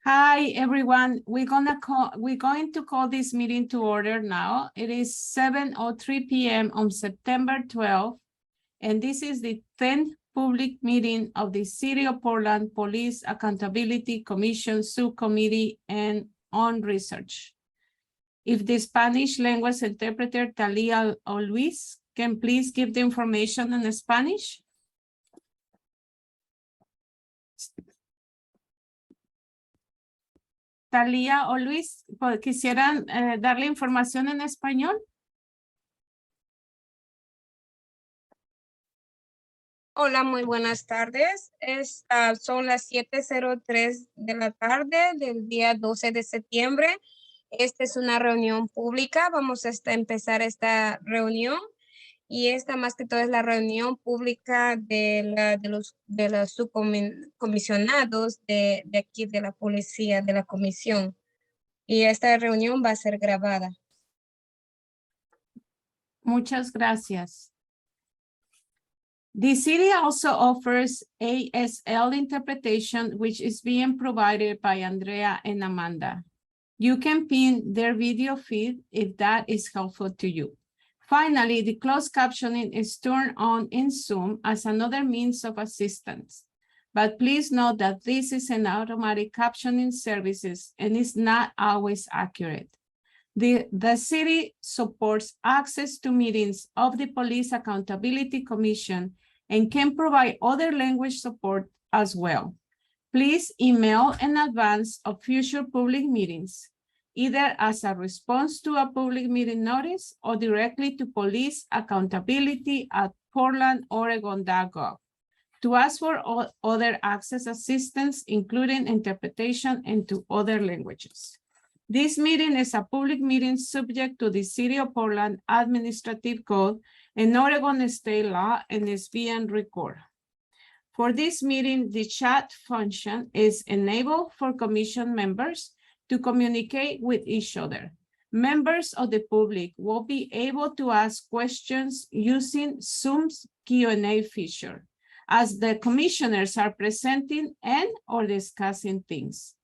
Hi, everyone. We're going to call this meeting to order now. It is 7:03 p.m. on September 12th, and this is the 10th public meeting of the City of Portland Police Accountability Commission Subcommittee and on Research. If the Spanish language interpreter Talia or Luis can please give the information in Spanish. Talia o Luis, ¿quisieran darle información en español? Hola, muy buenas tardes. Son las 7:03 de la tarde del día 12 de septiembre. Esta es una reunión pública. Vamos a empezar esta reunión. Y esta más que todo es la reunión pública de los subcomisionados de aquí de la policía, de la comisión. Y esta reunión va a ser grabada. Muchas gracias. The city also offers ASL interpretation, which is being provided by Andrea and Amanda. You can pin their video feed if that is helpful to you. Finally, the closed captioning is turned on in Zoom as another means of assistance. But please note that this is an automatic captioning service and is not always accurate. The city supports access to meetings of the Police Accountability Commission and can provide other language support as well. Please email in advance of future public meetings, either as a response to a public meeting notice or directly to policeaccountability@portlandoregon.gov to ask for other access assistance, including interpretation into other languages. This meeting is a public meeting subject to the City of Portland Administrative Code and Oregon State Law and is being recorded. For this meeting, the chat function is enabled for commission members to communicate with each other. Members of the public will be able to ask questions using Zoom's Q&A feature as the commissioners are presenting and or discussing things.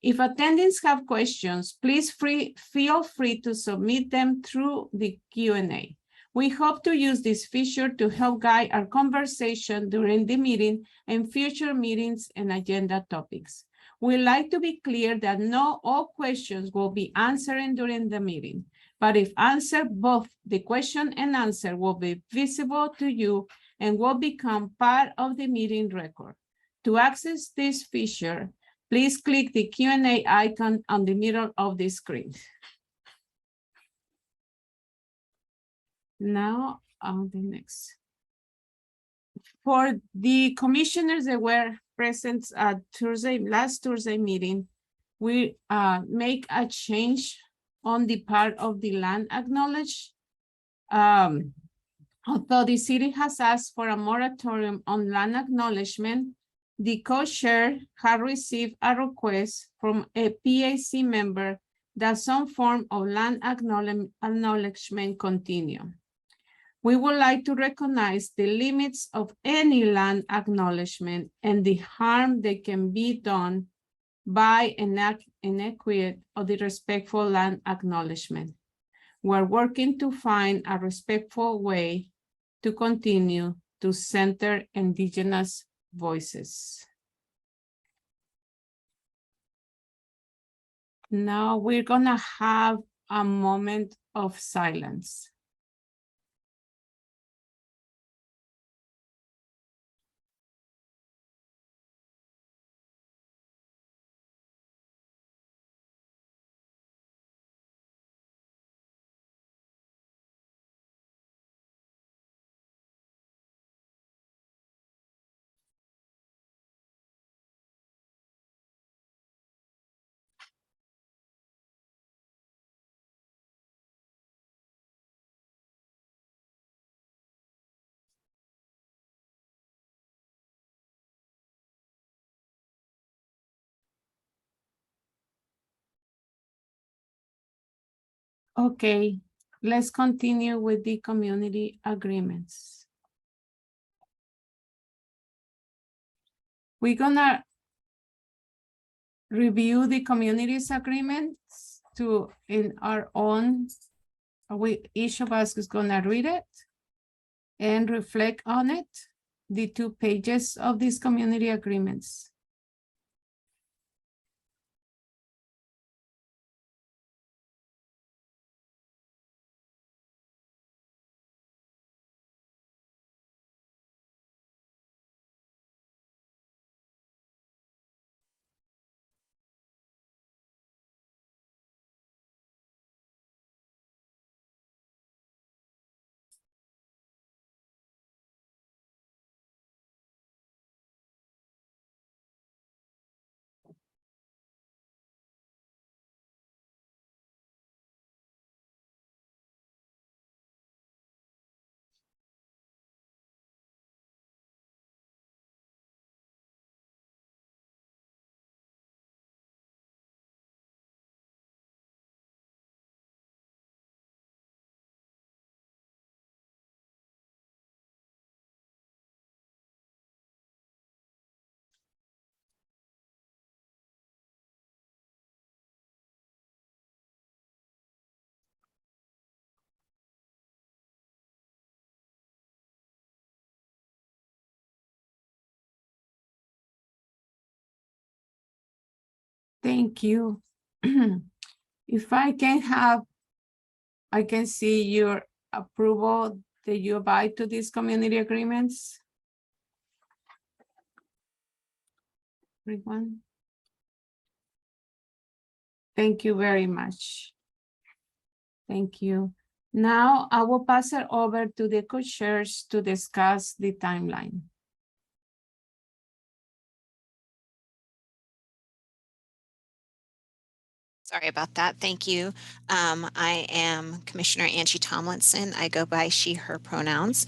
If attendees have questions, please feel free to submit them through the Q&A. We hope to use this feature to help guide our conversation during the meeting and future meetings and agenda topics. We'd like to be clear that not all questions will be answered during the meeting, but if answered, both the question and answer will be visible to you and will become part of the meeting record. To access this feature, please click the Q&A icon on the middle of the screen. Now on the next. For the commissioners that were present at last Thursday meeting, we make a change on the part of the land acknowledge. Although the city has asked for a moratorium on land acknowledgement, the co-chair had received a request from a PAC member that some form of land acknowledgement continue. We would like to recognize the limits of any land acknowledgement and the harm that can be done by inadequate or the respectful land acknowledgement. We're working to find a respectful way to continue to center Indigenous voices. Now we're gonna have a moment of silence. Okay, let's continue with the community agreements. We're gonna review the communities agreements in our own. Each of us is gonna read it and reflect on it, the 2 pages of these community agreements. Thank you. If I can see your approval that you abide to these community agreements. Everyone. Thank you very much. Thank you. Now I will pass it over to the co-chairs to discuss the timeline. Sorry about that. Thank you. I am Commissioner Angie Tomlinson. I go by she, her pronouns.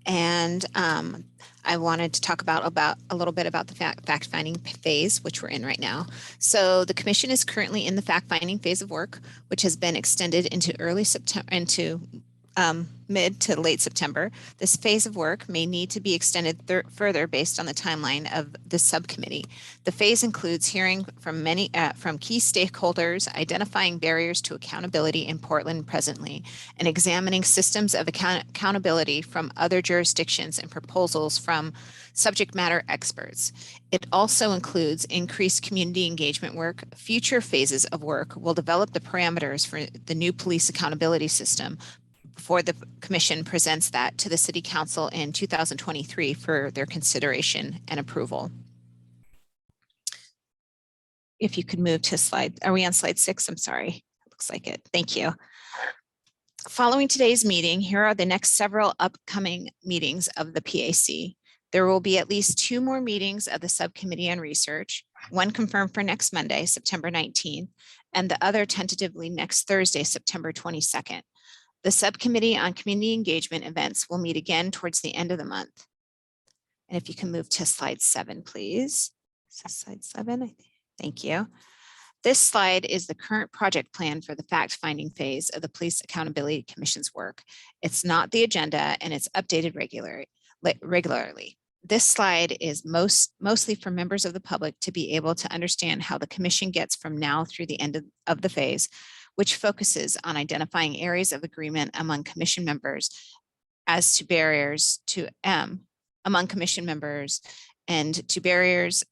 And I wanted to talk about a little bit about the fact-finding phase, which we're in right now. So the commission is currently in the fact-finding phase of work, which has been extended into early September, into mid to late September. This phase of work may need to be extended further based on the timeline of the subcommittee. The phase includes hearing from from key stakeholders, identifying barriers to accountability in Portland presently, and examining systems of accountability from other jurisdictions and proposals from subject matter experts. It also includes increased community engagement work. Future phases of work will develop the parameters for the new police accountability system before the commission presents that to the City Council in 2023 for their consideration and approval. If you could move to slide, are we on slide 6? I'm sorry, looks like it. Thank you. Following today's meeting, here are the next several upcoming meetings of the PAC. There will be at least 2 more meetings of the Subcommittee on Research, one confirmed for next Monday, September 19th, and the other tentatively next Thursday, September 22nd. The Subcommittee on Community Engagement events will meet again towards the end of the month. And if you can move to slide 7, please. Slide 7, thank you. This slide is the current project plan for the fact-finding phase of the Police Accountability Commission's work. It's not the agenda and it's updated regularly. This slide is mostly for members of the public to be able to understand how the commission gets from now through the end of the phase, which focuses on identifying areas of agreement among commission members as to barriers to among commission members and to barriers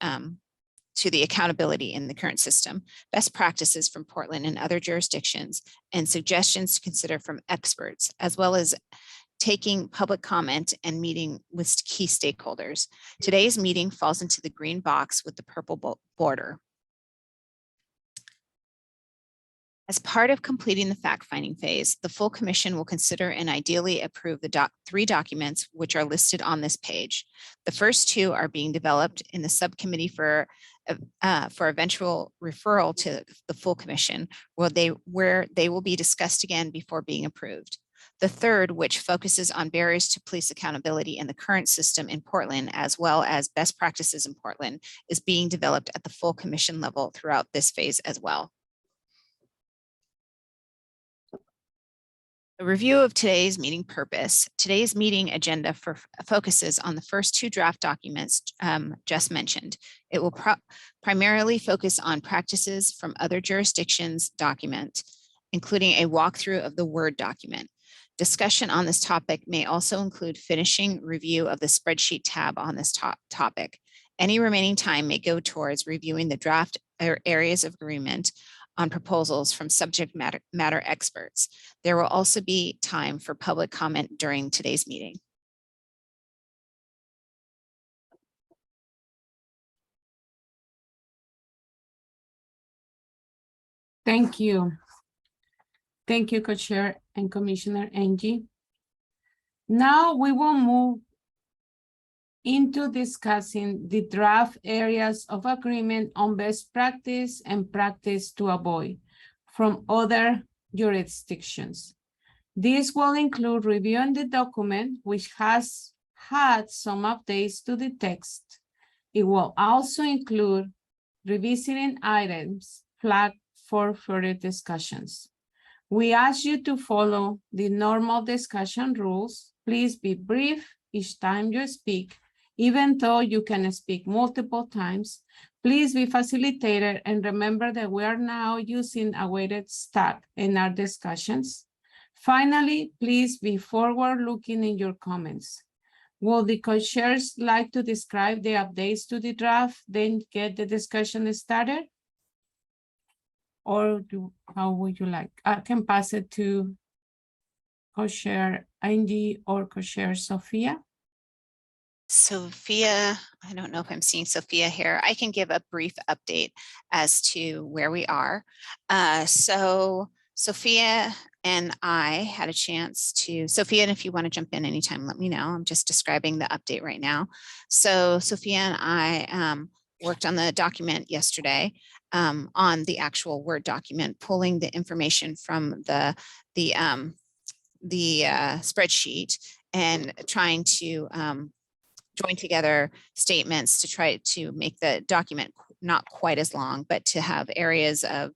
to the accountability in the current system, best practices from Portland and other jurisdictions, and suggestions to consider from experts, as well as taking public comment and meeting with key stakeholders. Today's meeting falls into the green box with the purple border. As part of completing the fact-finding phase, the full commission will consider and ideally approve the 3 documents which are listed on this page. The first 2 are being developed in the subcommittee for eventual referral to the full commission, where they will be discussed again before being approved. The third, which focuses on barriers to police accountability in the current system in Portland, as well as best practices in Portland, is being developed at the full commission level throughout this phase as well. A review of today's meeting purpose. Today's meeting agenda focuses on the first two draft documents just mentioned. It will primarily focus on practices from other jurisdictions document, including a walkthrough of the Word document. Discussion on this topic may also include finishing review of the spreadsheet tab on this topic. Any remaining time may go towards reviewing the draft areas of agreement on proposals from subject matter experts. There will also be time for public comment during today's meeting. Thank you. Thank you, Co-Chair and Commissioner Angie. Now we will move into discussing the draft areas of agreement on best practice and practice to avoid from other jurisdictions. This will include reviewing the document, which has had some updates to the text. It will also include revisiting items flagged for further discussions. We ask you to follow the normal discussion rules. Please be brief each time you speak. Even though you can speak multiple times, please be facilitated and remember that we are now using a weighted stack in our discussions. Finally, please be forward-looking in your comments. Would the co-chairs like to describe the updates to the draft, then get the discussion started? Or how would you like? I can pass it to co-chair Angie or co-chair Sophia. Sophia, I don't know if I'm seeing Sophia here. I can give a brief update as to where we are. So Sophia and I had a chance to, Sophia, and if you want to jump in anytime, let me know. I'm just describing the update right now. So Sophia and I worked on the document yesterday on the actual Word document, pulling the information from the spreadsheet and trying to join together statements to try to make the document not quite as long, but to have areas of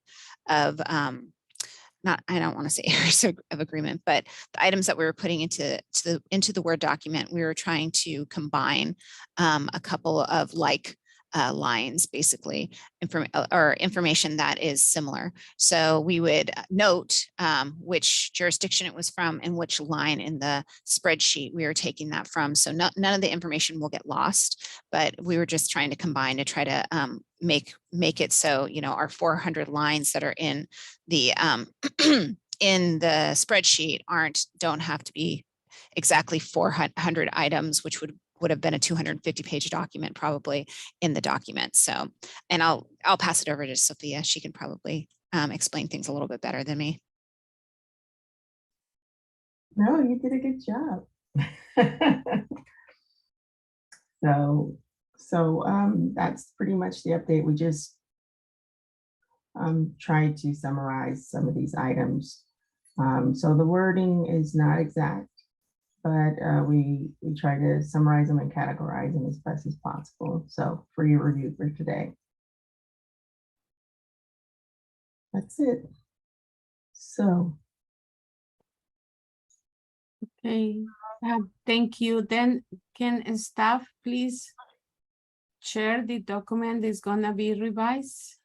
not, I don't want to say areas of agreement, but the items that we were putting into the Word document, we were trying to combine a couple of lines, basically, information that is similar. So we would note which jurisdiction it was from and which line in the spreadsheet we were taking that from. So none of the information will get lost, but we were just trying to combine to try to make it so, you know, our 400 lines that are in the in the spreadsheet don't have to be exactly 400 items, which would have been a 250-page document probably in the document. So, and I'll pass it over to Sophia. She can probably explain things a little bit better than me. No, you did a good job. So that's pretty much the update. We just tried to summarize some of these items. So the wording is not exact, but we try to summarize them and categorize them as best as possible. So for your review for today. That's it. So. Okay, thank you. Then can staff please share the document is gonna be revised?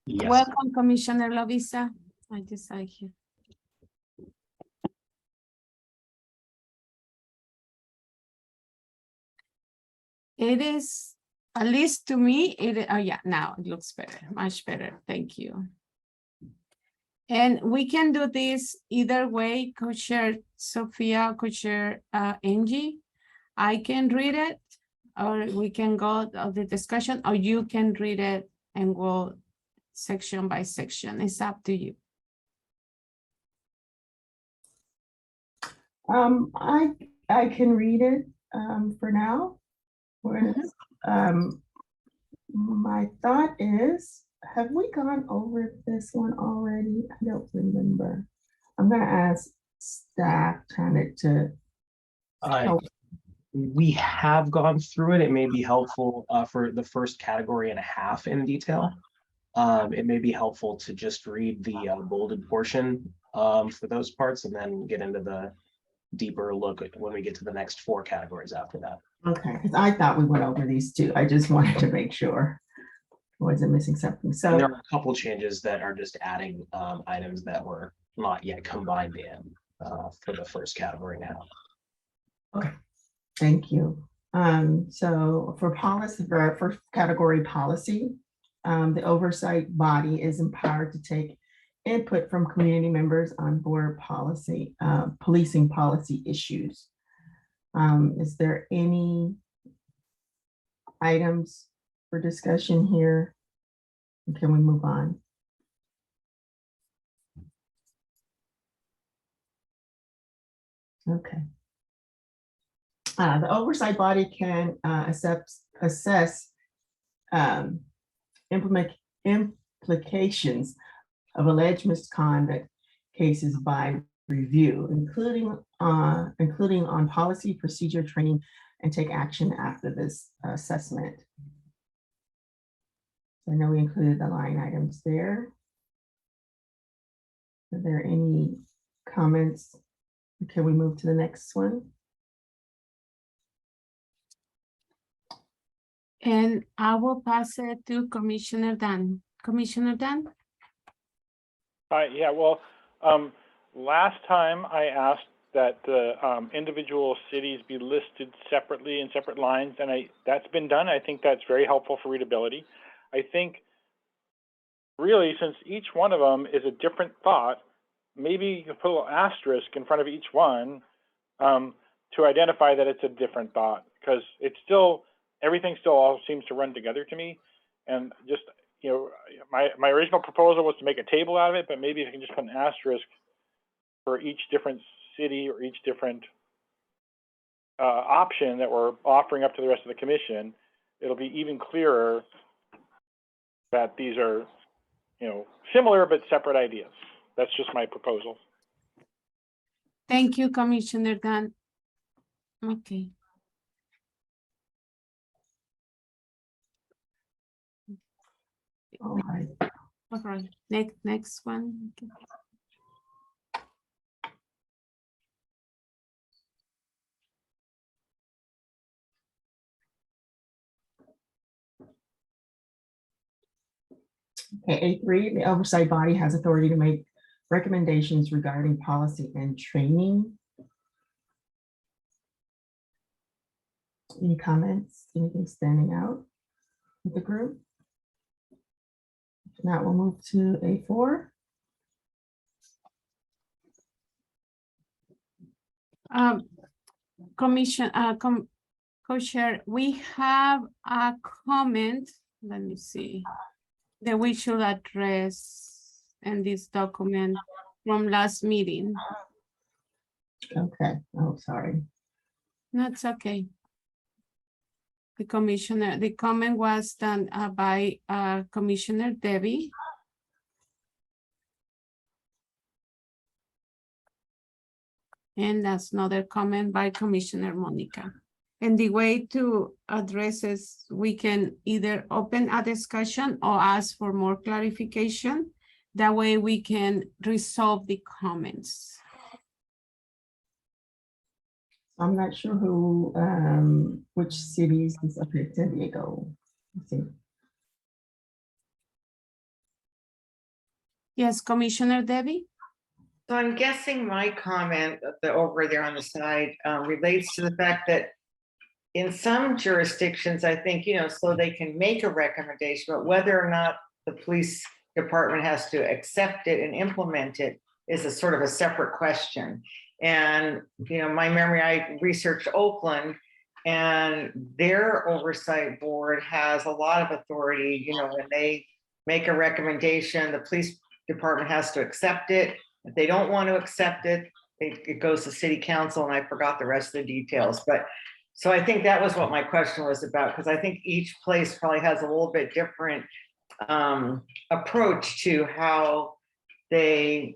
Yes. Welcome, Commissioner Lovisa. I just saw you. It is, at least to me, oh yeah, now it looks better, much better. Thank you. And we can do this either way, Co-Chair Sophia, Co-Chair Angie. I can read it, or we can go to the discussion, or you can read it and go section by section. It's up to you. I can read it for now. My thought is, have we gone over this one already? I don't remember. I'm going to ask staff kind of to help. We have gone through it. It may be helpful for the first category and a half in detail. it may be helpful to just read the bolded portion for those parts and then get into the deeper look at when we get to the next 4 categories after that. Okay, because I thought we went over these two. I just wanted to make sure I wasn't missing something. And So, there are a couple changes that are just adding items that were not yet combined in for the first category now. okay, thank you. So for policy, for our first category policy, the oversight body is empowered to take input from community members on board policy, policing policy issues. Is there any items for discussion here? Can we move on? Okay. The oversight body can assess implications of alleged misconduct cases by review, including on policy, procedure, training, and take action after this assessment. I know we included the line items there. Are there any comments? Can we move to the next one? And I will pass it to Commissioner Dan. Commissioner Dan? Yeah, well, last time I asked that the individual cities be listed separately in separate lines, and that's been done. I think that's very helpful for readability. I think really, since each one of them is a different thought, maybe you can put a little asterisk in front of each one to identify that it's a different thought, because it's still, everything still all seems to run together to me. And just, you know, my original proposal was to make a table out of it, but maybe if you can just put an asterisk for each different city or each different option that we're offering up to the rest of the commission, it'll be even clearer that these are, you know, similar but separate ideas. That's just my proposal. Thank you, Commissioner Dan. Okay. All right. All right. Next one. Okay. Okay, A3, the oversight body has authority to make recommendations regarding policy and training. Any comments, anything standing out with the group? If not, we'll move to A4. Co-chair, we have a comment, let me see, that we should address in this document from last meeting. Okay, oh, sorry. That's okay. The comment was done by Commissioner Debbie. And that's another comment by Commissioner Monica. And the way to address is we can either open a discussion or ask for more clarification. That way we can resolve the comments. I'm not sure who, which cities is up here, San Diego. Let's see. Yes, Commissioner Debbie? So I'm guessing my comment over there on the side relates to the fact that in some jurisdictions, I think, you know, so they can make a recommendation, but whether or not the police department has to accept it and implement it is a sort of a separate question. And, you know, my memory, I researched Oakland, and their oversight board has a lot of authority. You know, when they make a recommendation, the police department has to accept it. If they don't want to accept it, it goes to city council, and I forgot the rest of the details. But so I think that was what my question was about, because I think each place probably has a little bit different approach to how the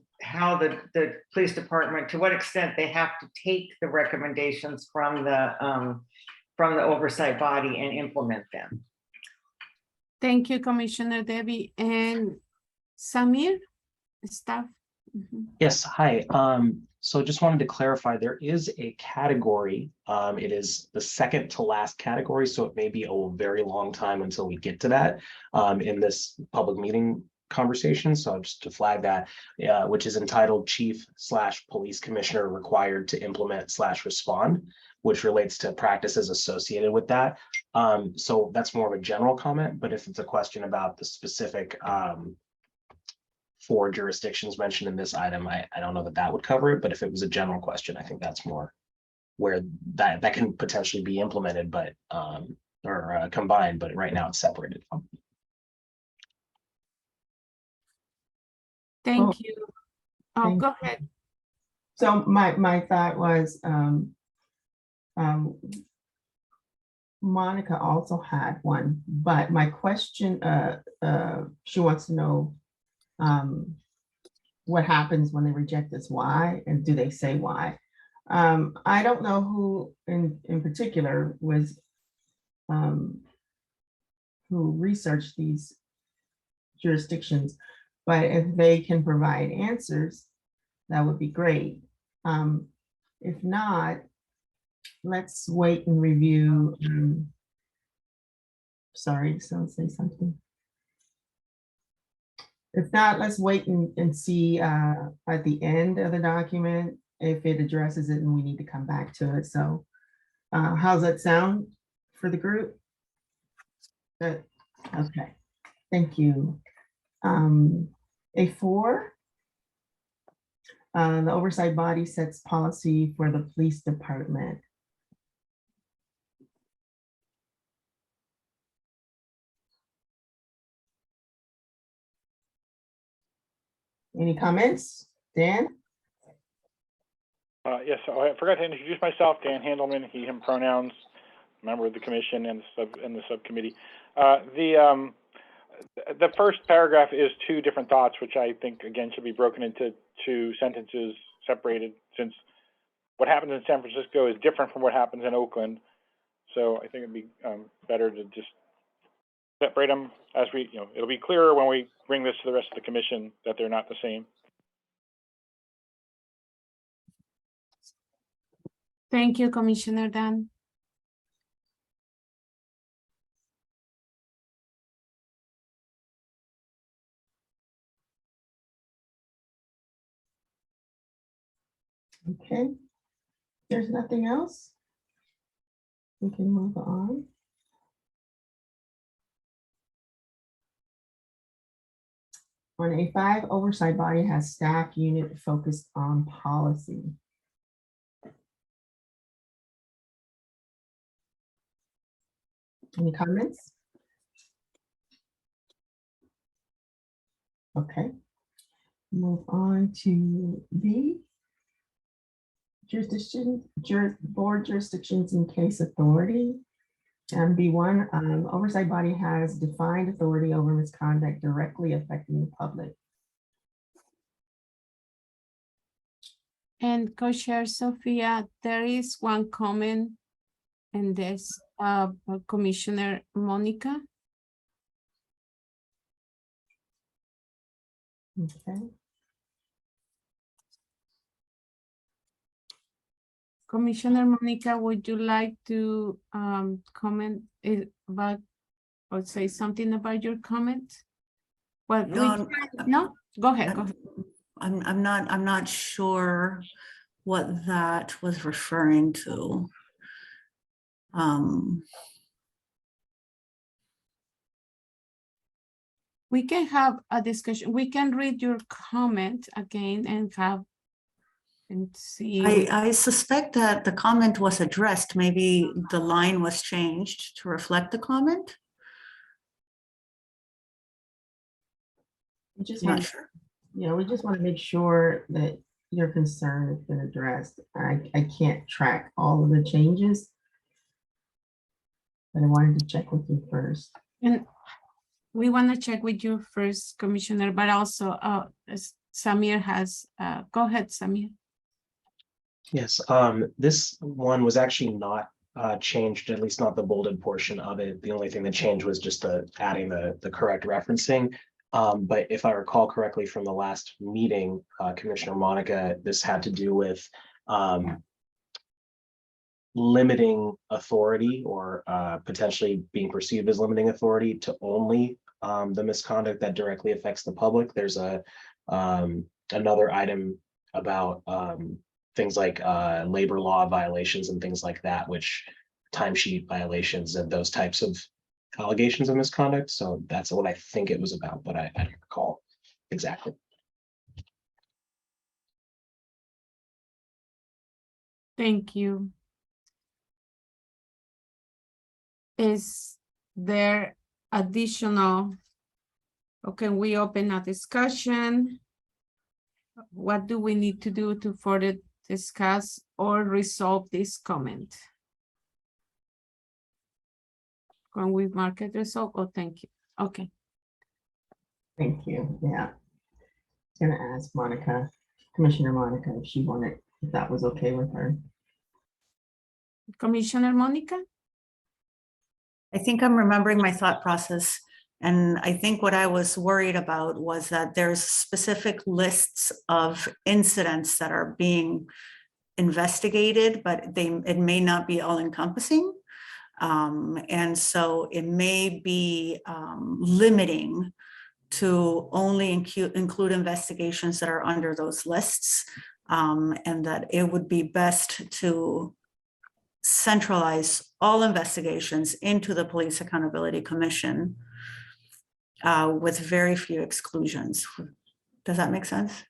police department, to what extent they have to take the recommendations from the oversight body and implement them. Thank you, Commissioner Debbie. And Samir, staff. Mhm. Yes, hi. So just wanted to clarify, there is a category. It is the second to last category, so it may be a very long time until we get to that in this public meeting conversation. So just to flag that, which is entitled Chief/Police Commissioner required to implement / respond, which relates to practices associated with that. So that's more of a general comment, but if it's a question about the specific 4 jurisdictions mentioned in this item, I don't know that that would cover it, but if it was a general question, I think that's more where that can potentially be implemented, but or combined, but right now it's separated. Thank you. Oh, thank go ahead. So my thought was, Monica also had one, but my question, she wants to know what happens when they reject this, why, and do they say why? I don't know who in particular was who researched these jurisdictions, but if they can provide answers, that would be great. If not, let's wait and review. Sorry, someone say something. If not, let's wait and see at the end of the document if it addresses it and we need to come back to it. So how's that sound for the group? Good. Okay, thank you. A4, the oversight body sets policy for the police department. Any comments? Dan? Yes, so I forgot to introduce myself, Dan Handelman, he, him pronouns, member of the commission and the subcommittee. The first paragraph is 2 different thoughts, which I think, again, should be broken into 2 sentences separated, since what happens in San Francisco is different from what happens in Oakland. So I think it'd be better to just separate them as we, it'll be clearer when we bring this to the rest of the commission that they're not the same. Thank you, Commissioner Dan. Okay, there's nothing else. We can move on. On A5, oversight body has staff unit focused on policy. Any comments? Okay. Move on to B. Board jurisdictions in case authority. And B1, oversight body has defined authority over misconduct directly affecting the public. And Co-Chair Sophia, there is one comment in this, Commissioner Monica. Okay. Commissioner Monica, would you like to comment about or say something about your comment? Well, no, go ahead. Go ahead. I'm not sure what that was referring to. We can have a discussion. We can read your comment again and see. I suspect that the comment was addressed. Maybe the line was changed to reflect the comment. Not sure. Yeah, we just want to make sure that your concern has been addressed. I can't track all of the changes, but I wanted to check with you first. And we want to check with you first, Commissioner, but also Samir has, go ahead, Samir. Yes, this one was actually not changed, at least not the bolded portion of it. The only thing that changed was just adding the correct referencing. But if I recall correctly from the last meeting, Commissioner Monica, this had to do with limiting authority or potentially being perceived as limiting authority to only the misconduct that directly affects the public. There's another item about things like labor law violations and things like that, which timesheet violations and those types of allegations of misconduct. So that's what I think it was about, but I don't recall exactly. Thank you. Is there additional, or can we open a discussion? What do we need to do to further discuss or resolve this comment? Can we mark it resolved? Oh, thank you. Okay. Thank you. Yeah. I was gonna ask Monica, Commissioner Monica, if she wanted, if that was okay with her. Commissioner Monica? I think I'm remembering my thought process. And I think what I was worried about was that there's specific lists of incidents that are being investigated, but it may not be all encompassing. And so it may be limiting to only include investigations that are under those lists, and that it would be best to centralize all investigations into the Police Accountability Commission with very few exclusions. Does that make sense?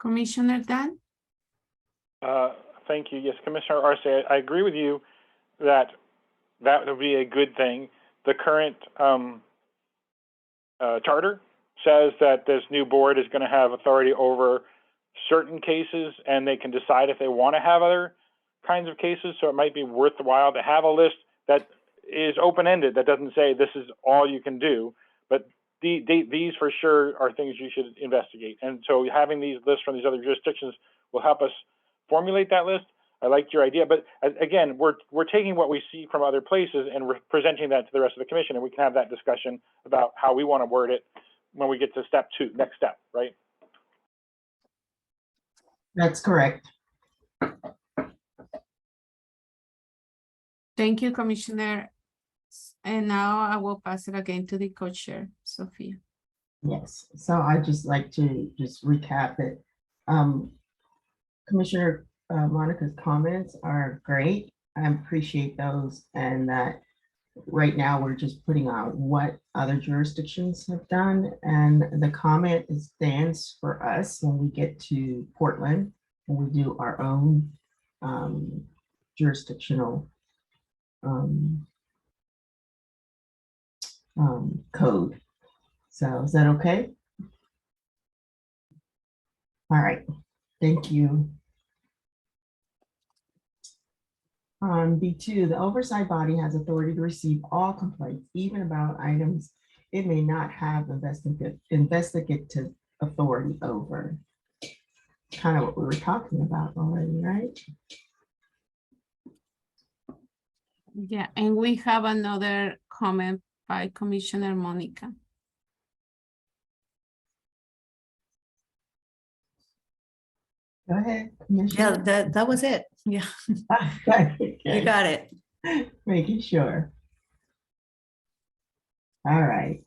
Commissioner Dan? Thank you. Yes, Commissioner Arce, I agree with you that that would be a good thing. The current charter says that this new board is going to have authority over certain cases, and they can decide if they want to have other kinds of cases. So it might be worthwhile to have a list that is open-ended, that doesn't say this is all you can do, but these for sure are things you should investigate. And so having these lists from these other jurisdictions will help us formulate that list. I liked your idea, but again, we're taking what we see from other places and we're presenting that to the rest of the commission, and we can have that discussion about how we want to word it when we get to step 2, next step, right? That's correct. Thank you, Commissioner. And now I will pass it again to the co-chair, Sophia. Yes, so I'd just like to just recap it. Commissioner Monica's comments are great. I appreciate those, and that right now we're just putting out what other jurisdictions have done, and the comment stands for us when we get to Portland, when we do our own jurisdictional code. So is that okay? All right, thank you. On B2, the oversight body has authority to receive all complaints, even about items it may not have investigative authority over. Kind of what we were talking about already, right? Yeah, and we have another comment by Commissioner Monica. Go ahead, Yeah, Commissioner. that was it. Yeah, Okay. you got it. Making sure. All right.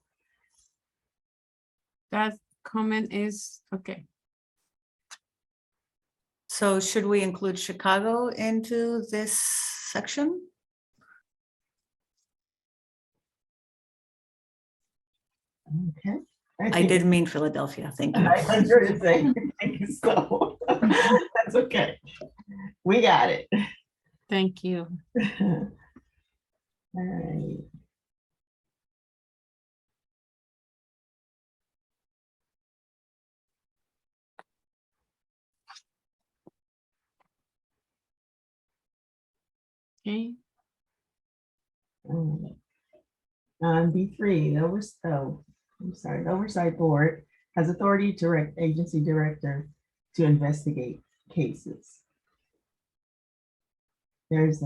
That comment is okay. So should we include Chicago into this section? Okay. I did mean Philadelphia, thank you. I was going to say, thank you, so that's okay. We got it. Thank you. All right. Okay. B3, the Oversight Board has authority to direct agency director to investigate cases. There's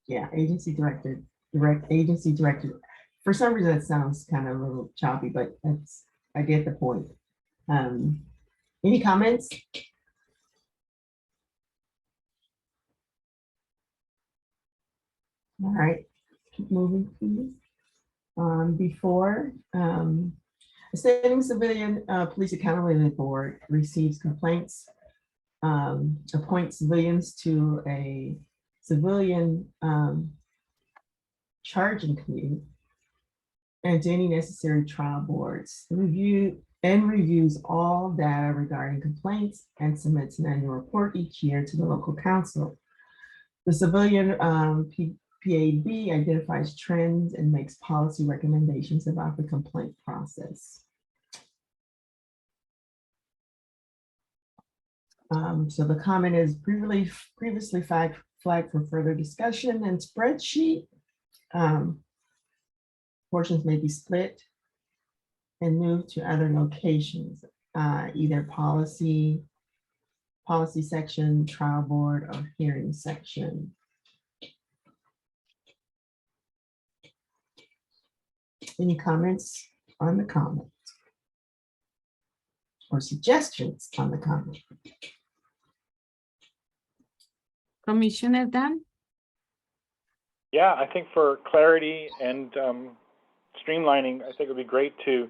yeah, direct agency director. For some reason, that sounds kind of a little choppy, but I get the point. Any comments? All right, keep moving, please. Before the Standing Civilian Police Accountability Board receives complaints, appoints civilians to a civilian charging committee and to any necessary trial boards, reviews all data regarding complaints and submits an annual report each year to the local council. The civilian PAB identifies trends and makes policy recommendations about the complaint process. So the comment is previously flagged for further discussion and spreadsheet. Portions may be split and moved to other locations, either policy section, trial board, or hearing section. Any comments on the comment? Or suggestions on the comment? Commissioner Dan? Yeah, I think for clarity and streamlining, I think it would be great to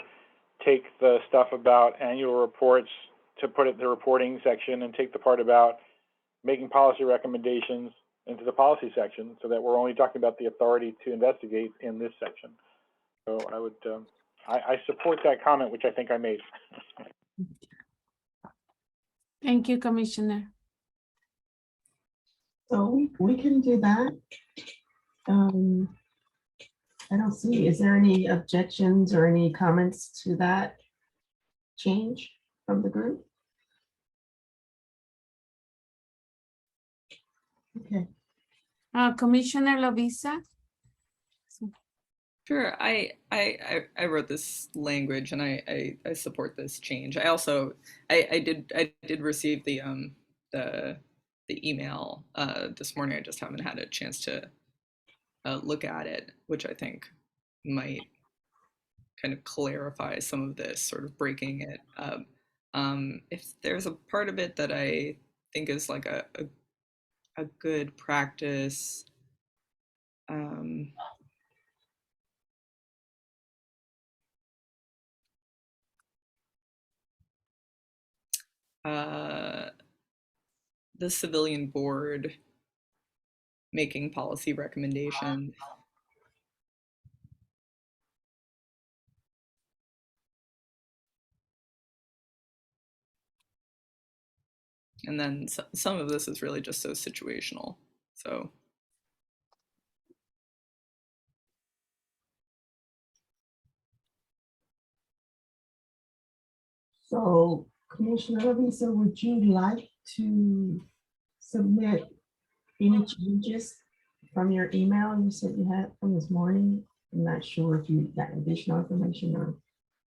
take the stuff about annual reports to put it in the reporting section and take the part about making policy recommendations into the policy section so that we're only talking about the authority to investigate in this section. So I would, I support that comment, which I think I made. Thank you, Commissioner. So we can do that. I don't see, is there any objections or any comments to that change from the group? Okay. Commissioner Lovisa? Sure, I wrote this language and I support this change. I also I did receive the email this morning. I just haven't had a chance to look at it, which I think might kind of clarify some of this, sort of breaking it up. If there's a part of it that I think is like a good practice, the civilian board making policy recommendations. And then some of this is really just so situational. So. So Commissioner Lovisa, would you like to submit any changes from your email you said you had from this morning? I'm not sure if you got additional information or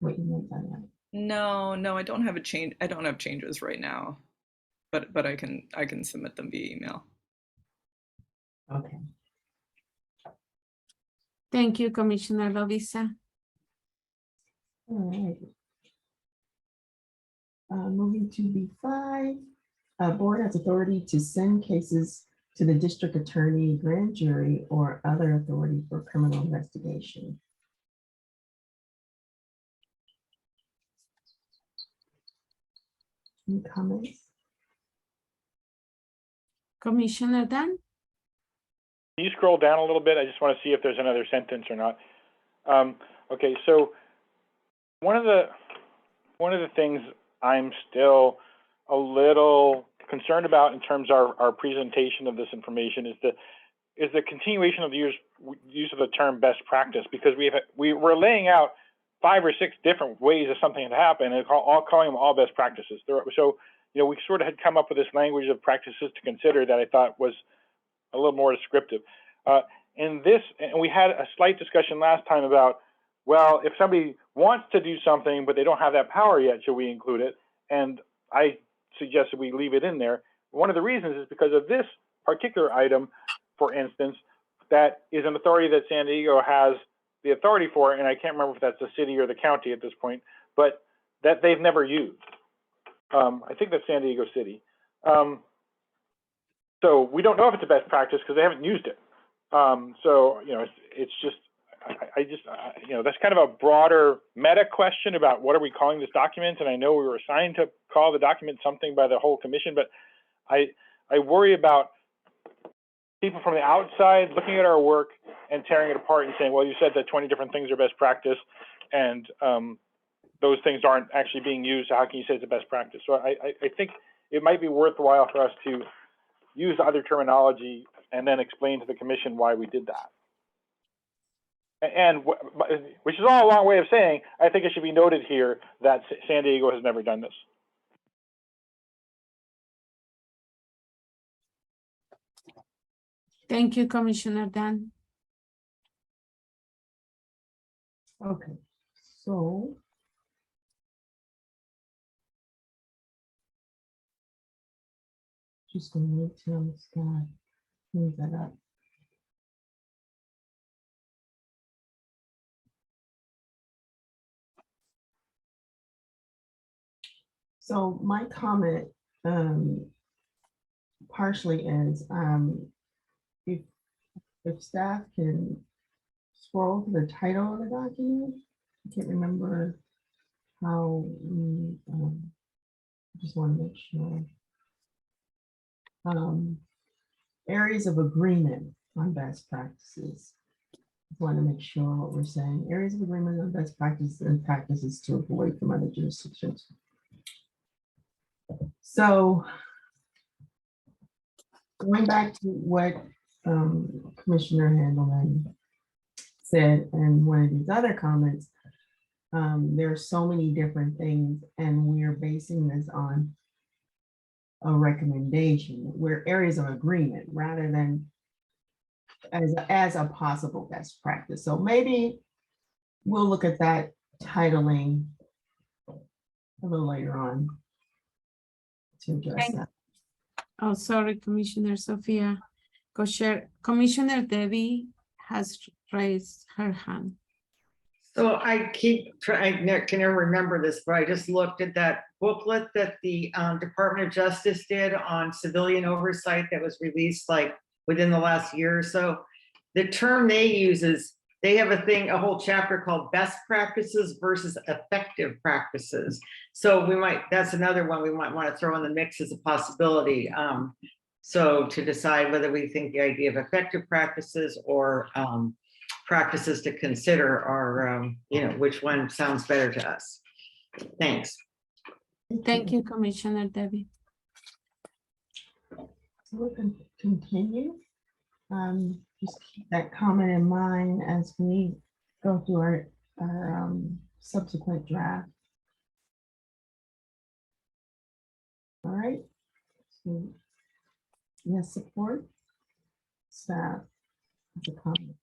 what you meant by that. No, I don't have a change. I don't have changes right now, but I can submit them via email. Okay. Thank you, Commissioner Lovisa. All right. Moving to B5, board has authority to send cases to the district attorney, grand jury, or other authority for criminal investigation. Any comments? Commissioner Dan? Can you scroll down a little bit? I just want to see if there's another sentence or not. Okay, so one of the things I'm still a little concerned about in terms of our presentation of this information is the continuation of the use of the term best practice, because we're laying out 5 or 6 different ways of something to happen and all calling them all best practices. So, you know, we sort of had come up with this language of practices to consider that I thought was a little more descriptive. in this, and we had a slight discussion last time about, well, if somebody wants to do something, but they don't have that power yet, should we include it? And I suggested we leave it in there. One of the reasons is because of this particular item, for instance, that is an authority that San Diego has the authority for, and I can't remember if that's the city or the county at this point, but that they've never used. I think that's San Diego City. So we don't know if it's a best practice because they haven't used it. So, you know, it's just, you know, that's kind of a broader meta question about what are we calling this document? And I know we were assigned to call the document something by the whole commission, but I worry about people from the outside looking at our work and tearing it apart and saying, well, you said that 20 different things are best practice, and those things aren't actually being used. So how can you say it's a best practice? So I think it might be worthwhile for us to use other terminology and then explain to the commission why we did that. And which is all a long way of saying, I think it should be noted here that San Diego has never done this. Thank you, Commissioner Dan. Okay, so just gonna wait till Scott cleans that up. So my comment partially is if staff can scroll to the title of the document. I can't remember how we just want to make sure. Areas of agreement on best practices. Want to make sure what we're saying. Areas of agreement on best practices and practices to avoid from other jurisdictions. So going back to what Commissioner Handelman said, and one of these other comments, there are so many different things, and we're basing this on a recommendation. We're areas of agreement rather than as a possible best practice. So maybe we'll look at that titling a little later on to address that. Oh, sorry, Commissioner Sophia. Commissioner Debbie has raised her hand. So I keep trying, I can never remember this, but I just looked at that booklet that the Department of Justice did on civilian oversight that was released like within the last year or so. The term they use is, they have a whole chapter called best practices versus effective practices. So that's another one we might want to throw in the mix as a possibility. So to decide whether we think the idea of effective practices or practices to consider are, you know, which one sounds better to us. Thanks. Thank you, Commissioner Debbie. So we're going to continue. Just keep that comment in mind as we go through our subsequent draft. All right. So, yes, support staff. As a comment.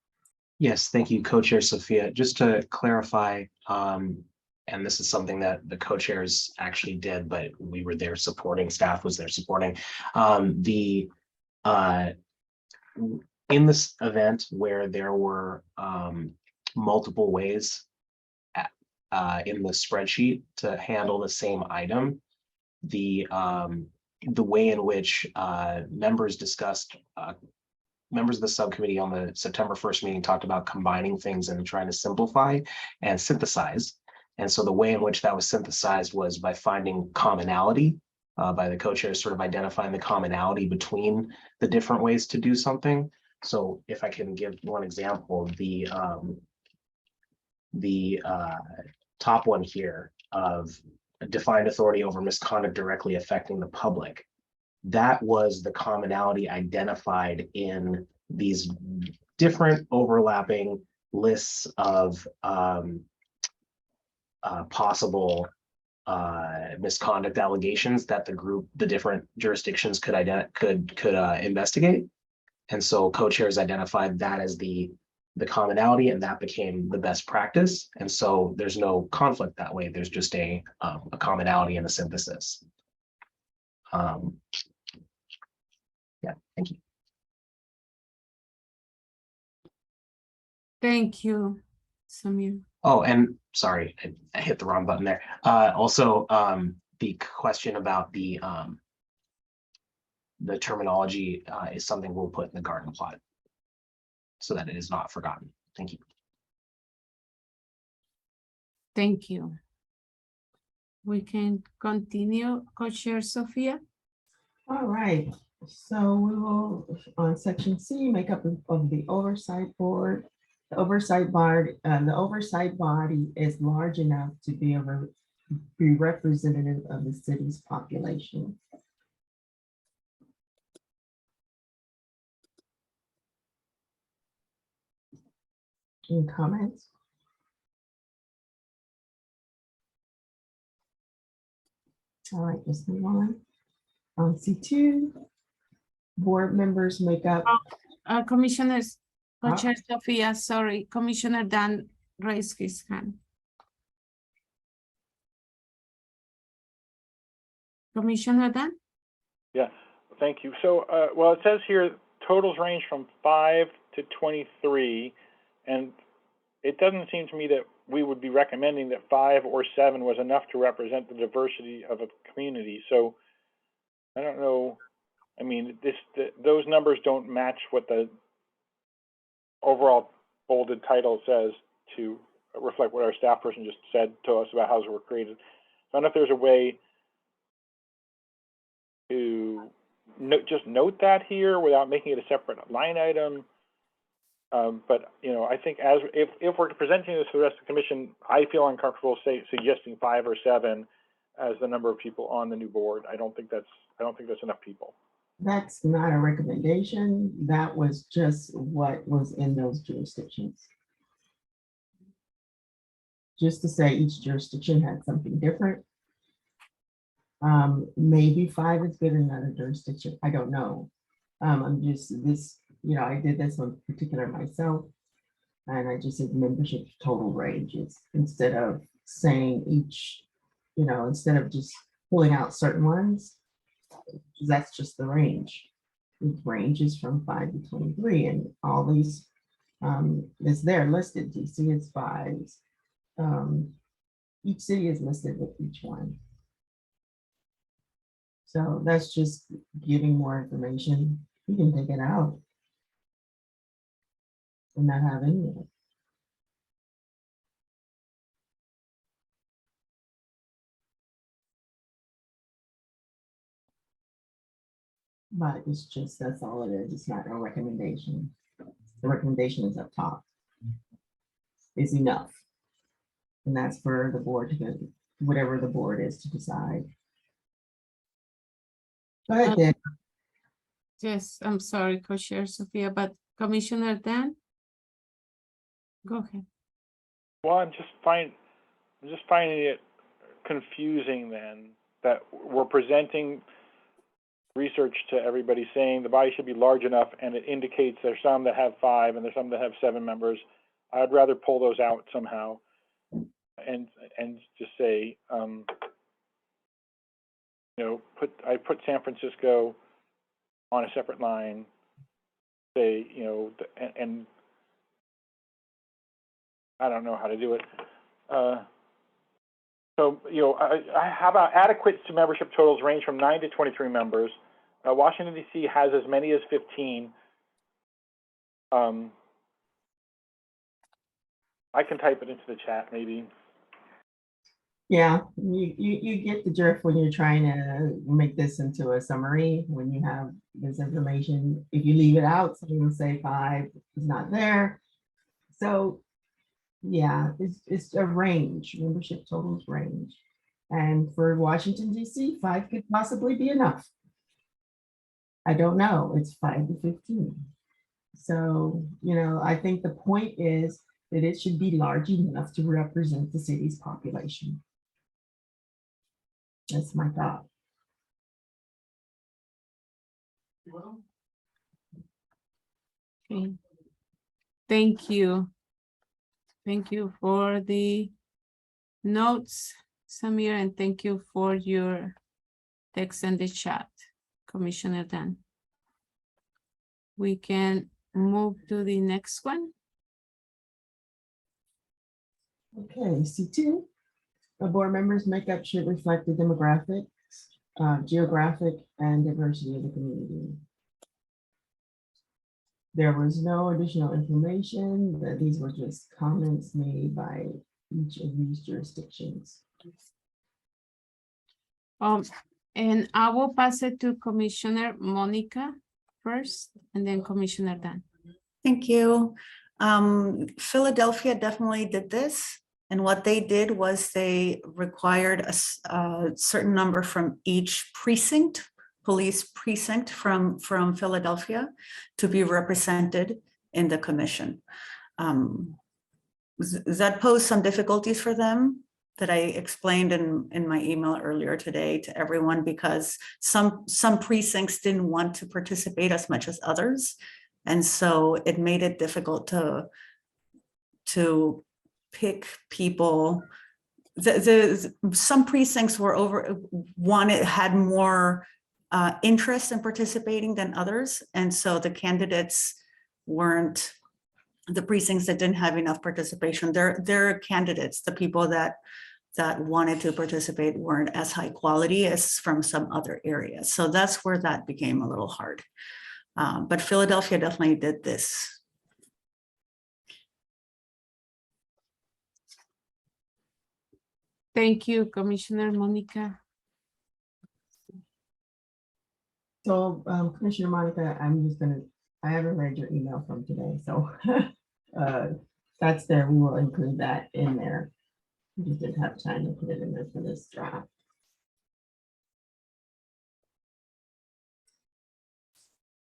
Yes, thank you, Co-Chair Sophia. Just to clarify, and this is something that the co-chairs actually did, but we were there supporting, staff was there supporting. In this event where there were multiple ways in the spreadsheet to handle the same item, the way in which members discussed, members of the subcommittee on the September 1st meeting talked about combining things and trying to simplify and synthesize. And so the way in which that was synthesized was by finding commonality, by the co-chairs sort of identifying the commonality between the different ways to do something. So if I can give one example, the top one here of defined authority over misconduct directly affecting the public, that was the commonality identified in these different overlapping lists of possible misconduct allegations that the different jurisdictions could investigate. And so co-chairs identified that as the commonality, and that became the best practice. And so there's no conflict that way. There's just a commonality and a synthesis. Yeah, thank you. Thank you, Samir. Oh, and sorry, I hit the wrong button there. Also, the question about the terminology is something we'll put in the garden plot so that it is not forgotten. Thank you. Thank you. We can continue, Co-Chair Sophia. All right, so we will, on section C, make up of the oversight board. The oversight body is large enough to be representative of the city's population. Any comments? All right, let's move on. On C2, board members make up. Commissioners, Co-Chair Sophia, sorry, Commissioner Dan raised his hand. Commissioner Dan? Yeah, thank you. So, well, it says here totals range from 5 to 23, and it doesn't seem to me that we would be recommending that 5 or 7 was enough to represent the diversity of a community. So, I don't know. I mean, those numbers don't match what the overall bolded title says to reflect what our staff person just said to us about how those were created. So I don't know if there's a way to just note that here without making it a separate line item. But you know, I think if we're presenting this to the rest of the commission, I feel uncomfortable suggesting 5 or 7 as the number of people on the new board. I don't think that's enough people. That's not a recommendation. That was just what was in those jurisdictions. Just to say each jurisdiction had something different. Maybe 5 is good in another jurisdiction. I don't know. I'm just this, you know, I did this one particular myself, and I just said membership total ranges instead of saying each, you know, instead of just pulling out certain ones. That's just the range. It ranges from 5 to 23, and all these is there listed. DC is 5s. Each city is listed with each one. So that's just giving more information. You can take it out and not have any of it. But it's just, that's all it is. It's not a recommendation. The recommendation is up top. Is enough. And that's for the board to go, whatever the board is to decide. Go ahead, Dan. Yes, I'm sorry, Co-Chair Sophia, but Commissioner Dan? Go ahead. Well, I'm just finding it confusing then that we're presenting research to everybody saying the body should be large enough, and it indicates there's some that have 5 and there's some that have 7 members. I'd rather pull those out somehow and just say, you know, I put San Francisco on a separate line, say, you know, and I don't know how to do it. So, you know, how about adequate membership totals range from 9 to 23 members. Washington, D.C. has as many as 15. I can type it into the chat, maybe. Yeah, you get the drift when you're trying to make this into a summary, when you have this information. If you leave it out, someone will say 5 is not there. So yeah, it's a range, membership totals range. And for Washington, D.C., 5 could possibly be enough. I don't know, it's 5 to 15. So, you know, I think the point is that it should be large enough to represent the city's population. That's my thought. Okay. Thank you. Thank you for the notes, Samir, and thank you for your text in the chat, Commissioner Dan. We can move to the next one. Okay, C2. The board members' makeup should reflect the demographics, geographic, and diversity of the community. There was no additional information, that these were just comments made by each of these jurisdictions. And I will pass it to Commissioner Monica first, and then Commissioner Dan. Thank you. Philadelphia definitely did this. And what they did was they required a certain number from each precinct, police precinct from Philadelphia to be represented in the commission. That posed some difficulties for them that I explained in my email earlier today to everyone, because some precincts didn't want to participate as much as others. And so it made it difficult to pick people. Some precincts were had more interest in participating than others. And so the candidates weren't, the precincts that didn't have enough participation, their candidates, the people that wanted to participate weren't as high quality as from some other areas. So that's where that became a little hard. But Philadelphia definitely did this. Thank you, Commissioner Monica. So Commissioner Monica, I haven't read your email from today, so that's there. We will include that in there. We just didn't have time to put it in there for this draft.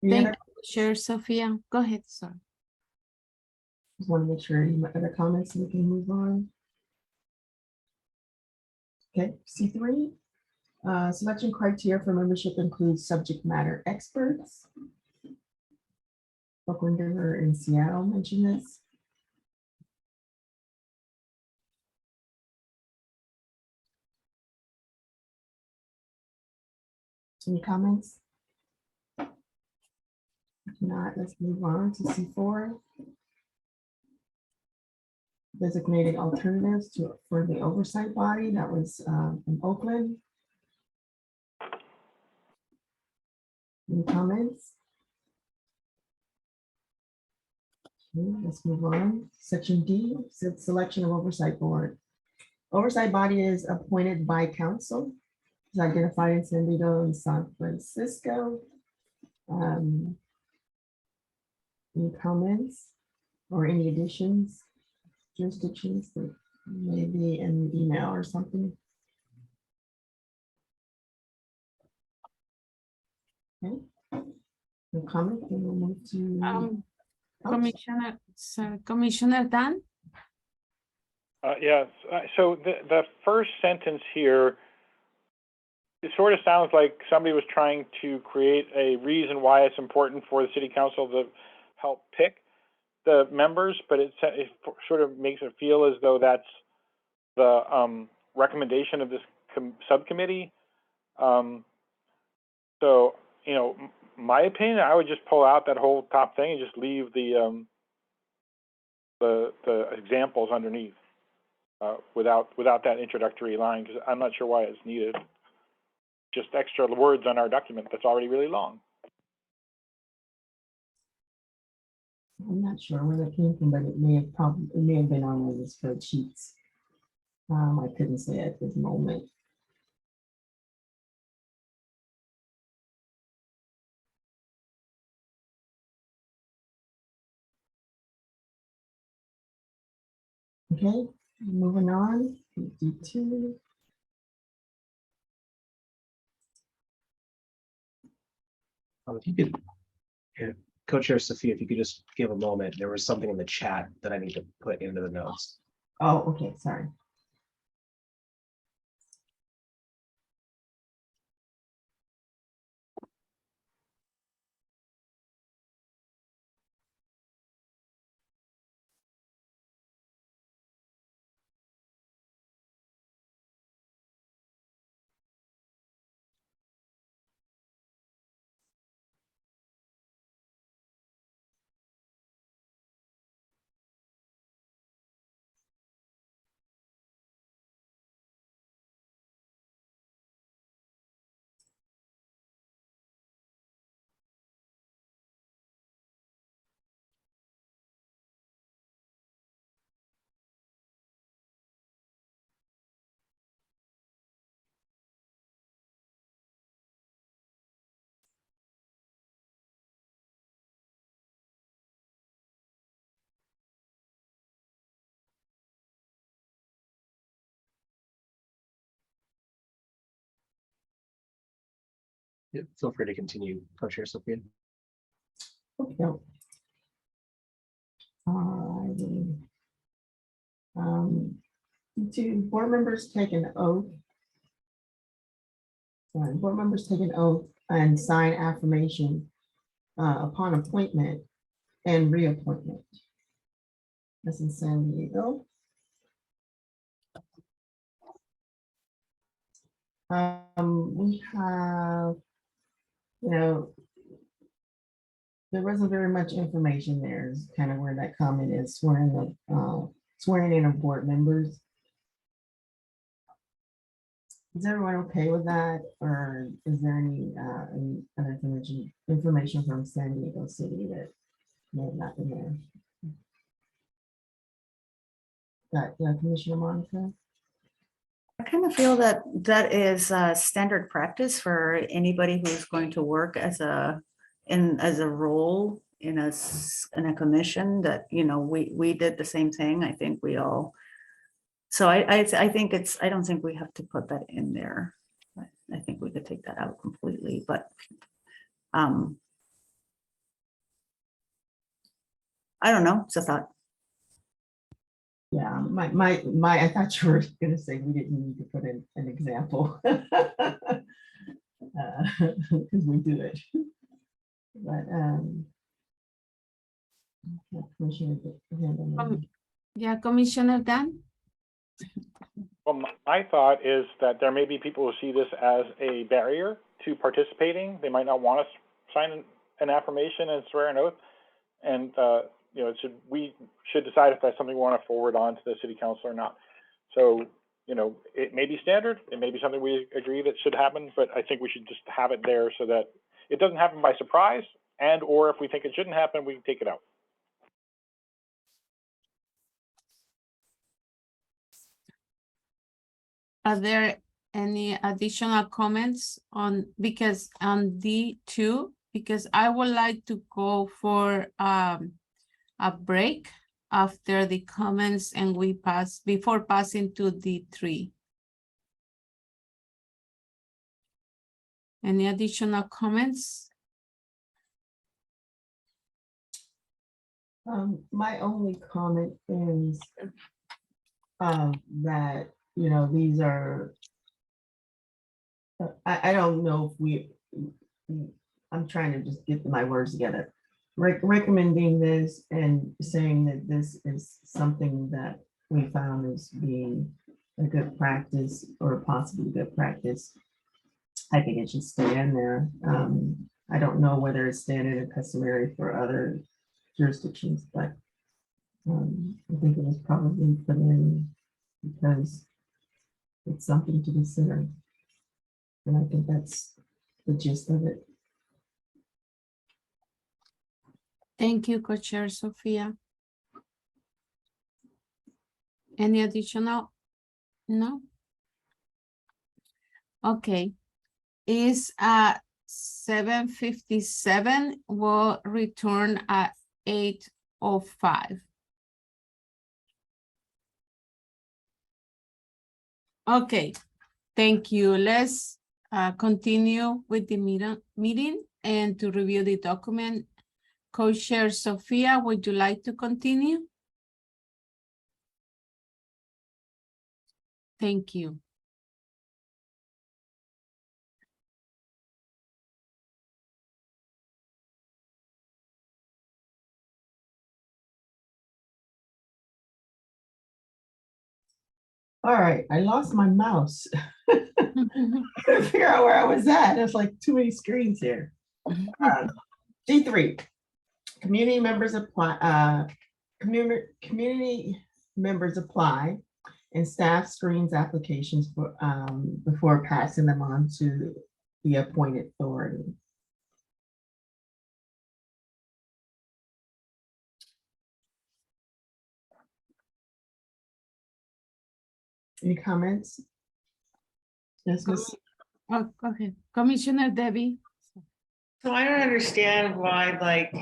Thank you, Chair Sophia. Go ahead, sir. Just want to make sure any other comments we can move on. Okay, C3. Selection criteria for membership includes subject matter experts. Brooklyn River in Seattle mentioned this. Any comments? If not, let's move on to C4. Designated alternatives for the oversight body. That was in Oakland. Any comments? Okay, let's move on. Section D, selection of oversight board. Oversight body is appointed by council. It's identified in San Diego and San Francisco. Any comments or any additions? Jurisdictions that maybe an email or something. Okay. No comment. Then we'll move to Commissioner Dan. Yes. So the first sentence here, it sort of sounds like somebody was trying to create a reason why it's important for the city council to help pick the members, but it sort of makes it feel as though that's the recommendation of this subcommittee. So, you know, my opinion, I would just pull out that whole top thing and just leave the examples underneath without that introductory line, because I'm not sure why it's needed. Just extra words on our document that's already really long. I'm not sure where that came from, but it may have been on one of the spreadsheets. I couldn't say at this moment. Okay, moving on. D2. If you could, Co-Chair Sophia, if you could just give a moment, there was something in the chat that I need to put into the notes. Oh, okay, sorry. Yeah, feel free to continue, Co-Chair Sophia. Okay. Do board members take an oath? Sorry, board members take an oath and sign affirmation upon appointment and reappointment. That's in San Diego. We have, there wasn't very much information there, is kind of where that comment is, swearing in of board members. Is everyone okay with that, or is there any other information from San Diego City that may have not been there? Commissioner Monica? I kind of feel that that is standard practice for anybody who's going to work as a role in a commission, that, we did the same thing. I think we all, so I think I don't think we have to put that in there. I think we could take that out completely, but I don't know, it's a thought. Yeah, I thought you were gonna say we didn't need to put in an example. Because we do it. But Yeah, Commissioner Dan? Well, my thought is that there may be people who see this as a barrier to participating. They might not want to sign an affirmation and swear an oath. And, we should decide if that's something we want to forward on to the city council or not. So, it may be standard. It may be something we agree that should happen, but I think we should just have it there so that it doesn't happen by surprise, and or if we think it shouldn't happen, we can take it out. Are there any additional comments on D2? Because I would like to go for a break after the comments, and we pass before passing to D3. Any additional comments? My only comment is that, these are, I don't know if I'm trying to just get my words together. Recommending this and saying that this is something that we found as being a good practice or possibly good practice. I think it should stay in there. I don't know whether it's standard or customary for other jurisdictions, but I think it was probably put in because it's something to consider. And I think that's the gist of it. Thank you, Co-Chair Sophia. Any additional? No? Okay. Is 7:57, will return at 8:05. Okay, thank you. Let's continue with the meeting and to review the document. Co-Chair Sophia, would you like to continue? Thank you. All right, I lost my mouse. Couldn't figure out where I was at. There's like too many screens here. D3, community members apply. Community members apply, and staff screens applications for before passing them on to the appointed authority. Any comments? Yes, Ms. Oh, go ahead. Commissioner Debbie. So I don't understand why, like,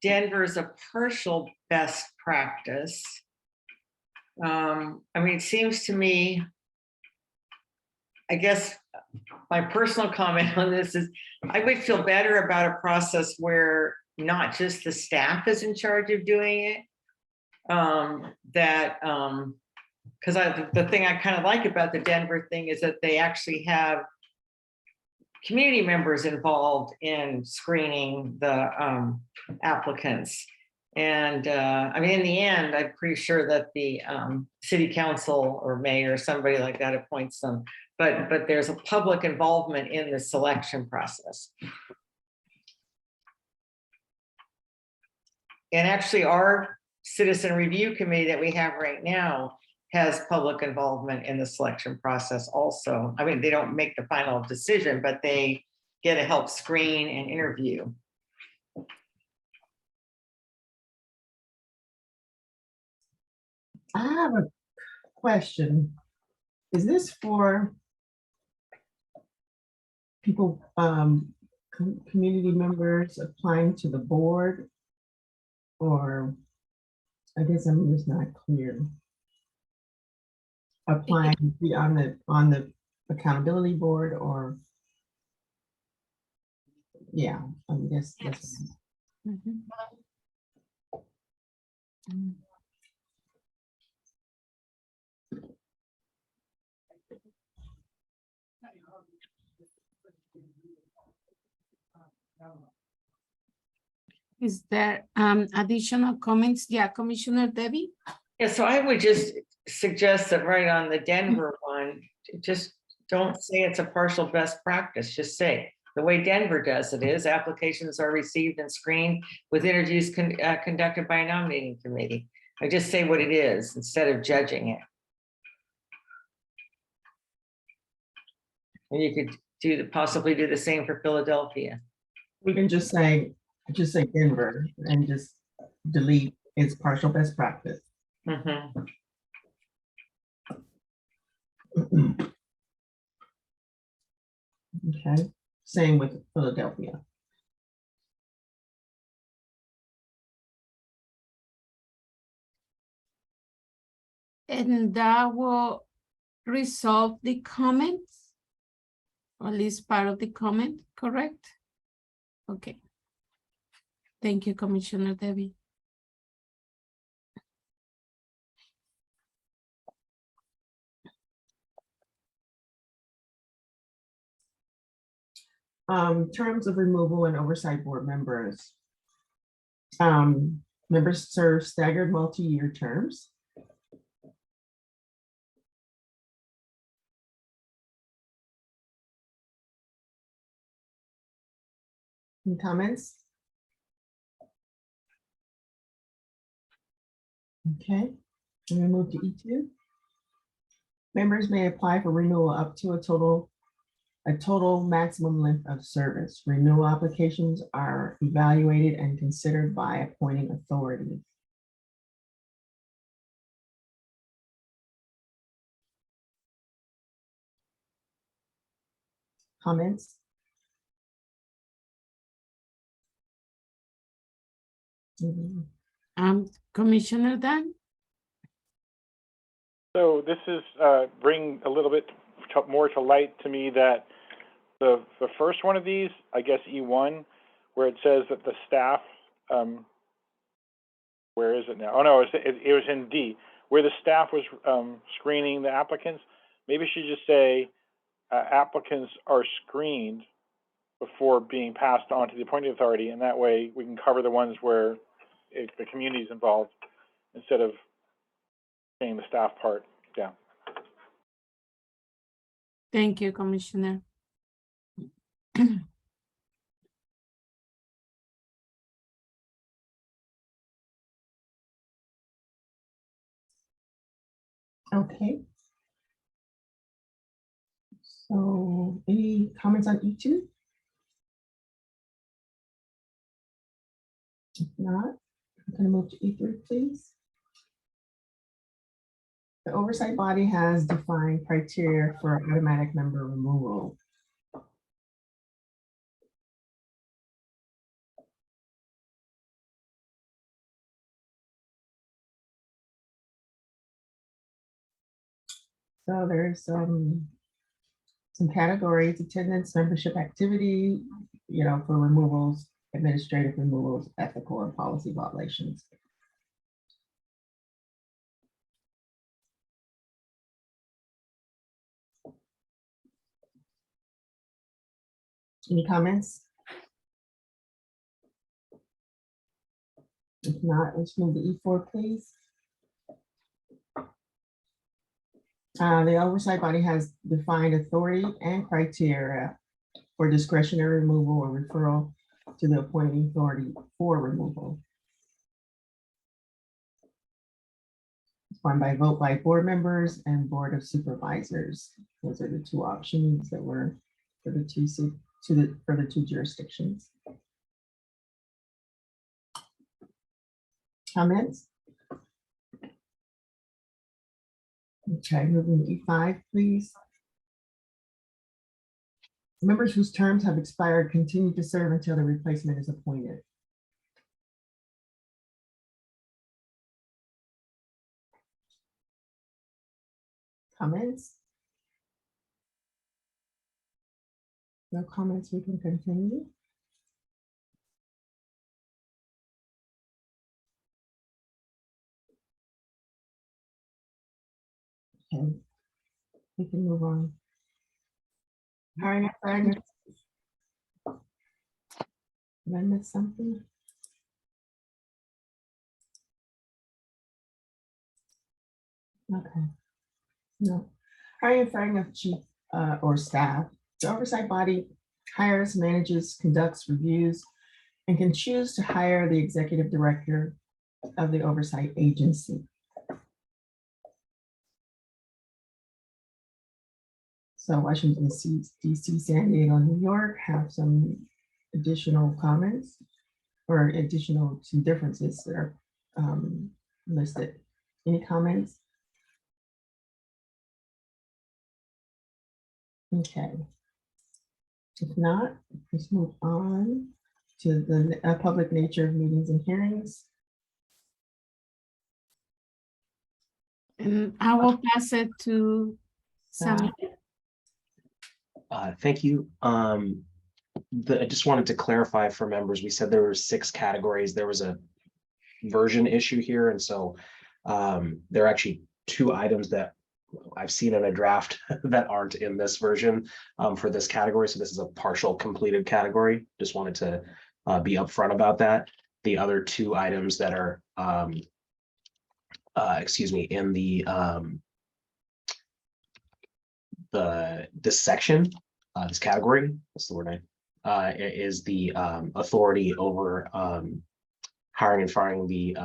Denver's a partial best practice. I mean, it seems to me, I guess my personal comment on this is I would feel better about a process where not just the staff is in charge of doing it. Because the thing I kind of like about the Denver thing is that they actually have community members involved in screening the applicants. And I mean, in the end, I'm pretty sure that the city council or mayor or somebody like that appoints them, but there's a public involvement in the selection process. And actually our citizen review committee that we have right now has public involvement in the selection process also. I mean, they don't make the final decision, but they get to help screen and interview. I have a question. Is this for people, community members applying to the board? Or I guess I'm just not clear. Applying to be on the accountability board, or yeah, I guess that's Mhm. Mm. Is there additional comments? Yeah, Commissioner Debbie? Yeah, so I would just suggest that right on the Denver one, just don't say it's a partial best practice, just say the way Denver does it is applications are received and screened with interviews conducted by a nominating committee. I just say what it is instead of judging it. And you could possibly do the same for Philadelphia. we can just say Denver and just delete its partial best practice. Mhm. Okay, same with Philadelphia. And that will resolve the comments, or at least part of the comment, correct? Okay. Thank you, Commissioner Debbie. Terms of removal and oversight board members. Members serve staggered multi-year terms. Any comments? Okay, and we move to E2. Members may apply for renewal up to a total maximum length of service. Renewal applications are evaluated and considered by appointing authority. Comments? Commissioner Dan? So this is bring a little bit more to light to me that the first one of these, I guess E1, where it says that the staff, where is it now? Oh no, it was in D, where the staff was screening the applicants. Maybe she should just say applicants are screened before being passed on to the appointing authority, and that way we can cover the ones where the community is involved instead of saying the staff part down. Thank you, Commissioner. Okay. So any comments on E2? If not, I'm going to move to E3, please. The oversight body has defined criteria for automatic member removal. So there's some categories: attendance, membership activity, for removals, administrative removals, ethical and policy violations. Any comments? If not, let's move to E4, please. The oversight body has defined authority and criteria for discretionary removal or referral to the appointing authority for removal. It's done by vote by board members and board of supervisors. Those are the two options that were for the two jurisdictions. Comments? Okay, moving to E5, please. Members whose terms have expired continue to serve until the replacement is appointed. Comments? No comments, we can continue. Okay, we can move on. Hiring and firing. Did I miss something? Okay. No. Hiring and firing of chief or staff. The oversight body hires, manages, conducts reviews, and can choose to hire the executive director of the oversight agency. So Washington, DC, San Diego, New York have some additional comments or additional some differences that are listed. Any comments? Okay. If not, let's move on to the public nature of meetings and hearings. And I will pass it to Samuel. Thank you. I just wanted to clarify for members, we said there were 6 categories. There was a version issue here. And so there are actually 2 items that I've seen in a draft that aren't in this version for this category. So this is a partial completed category. Just wanted to be upfront about that. The other 2 items that are, in this section, this category, what's the word is the authority over hiring and firing the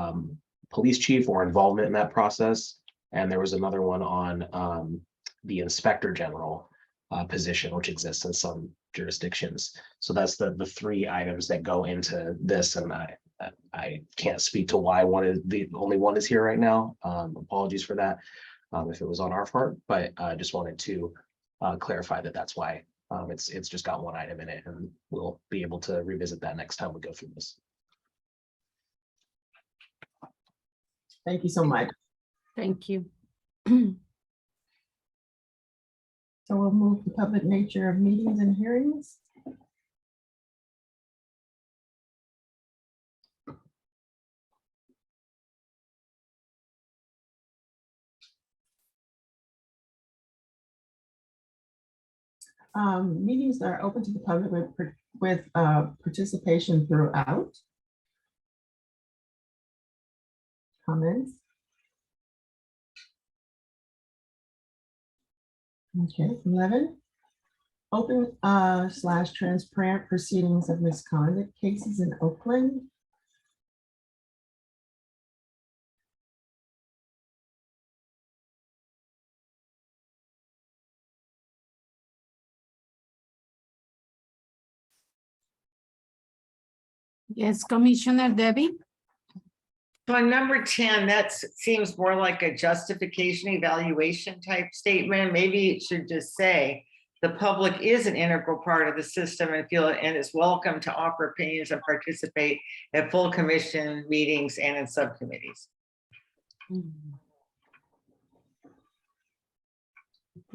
police chief or involvement in that process. And there was another one on the inspector general position, which exists in some jurisdictions. So that's the 3 items that go into this. And I can't speak to why the only one is here right now. Apologies for that if it was on our part, but I just wanted to clarify that that's why it's just got 1 item in it, and we'll be able to revisit that next time we go through this. Thank you so much. Thank you. So we'll move to public nature of meetings and hearings. Meetings are open to the public with participation throughout. Comments? Okay, 11. Open / transparent proceedings of misconduct cases in Oakland. Yes, Commissioner Debbie. So on number 10, that seems more like a justification evaluation type statement. Maybe it should just say the public is an integral part of the system and is welcome to offer opinions and participate at full commission meetings and in subcommittees.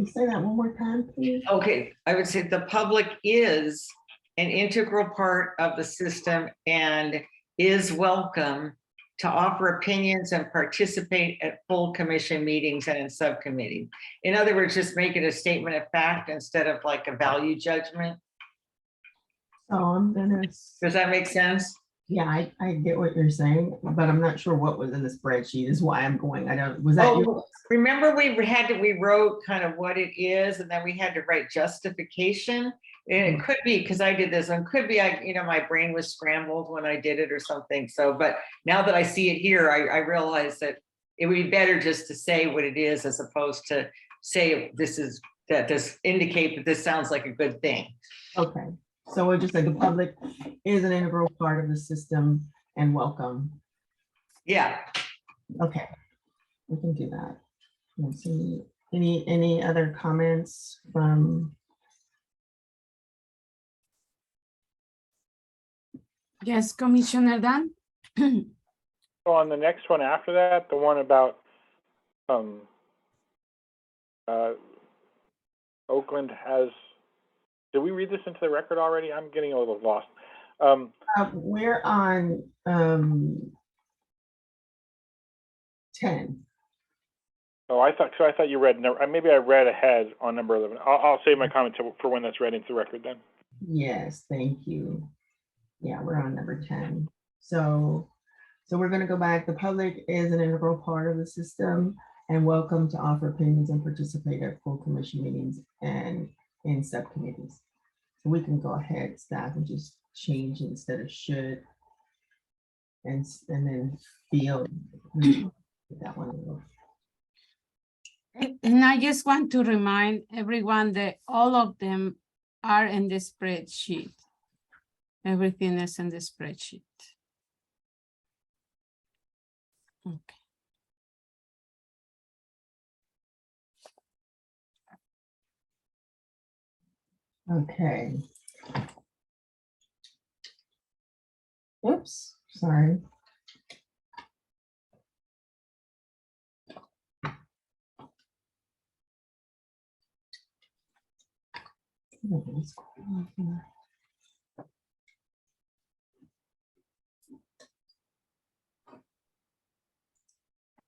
you say that one more time, please? Okay, I would say the public is an integral part of the system and is welcome to offer opinions and participate at full commission meetings and in subcommittee. In other words, just make it a statement of fact instead of like a value judgment. So I'm gonna, Does that make sense? yeah, I get what you're saying, but I'm not sure what was in the spreadsheet is why I'm going. I don't, was that you? Oh, remember we wrote kind of what it is, and then we had to write justification. And it could be, because I did this, and could be, my brain was scrambled when I did it or something. So, but now that I see it here, I realize that it would be better just to say what it is as opposed to say this indicate that this sounds like a good thing. Okay, so we'll just say the public is an integral part of the system and welcome. Yeah. Okay, we can do that. Let's see, any other comments from? Yes, Commissioner Dan? So on the next one after that, the one about Oakland has, did we read this into the record already? I'm getting a little lost. We're on 10. Oh, I thought you read, maybe I read ahead on number 11. I'll save my comment for when that's read into the record then. Yes, thank you. Yeah, we're on number 10. So we're going to go back. The public is an integral part of the system and welcome to offer opinions and participate at full commission meetings and in subcommittees. So we can go ahead, staff, and just change instead of should, and then feel that one. And I just want to remind everyone that all of them are in the spreadsheet. Everything is in the spreadsheet. Okay. Okay. Oops, sorry. What's going on here?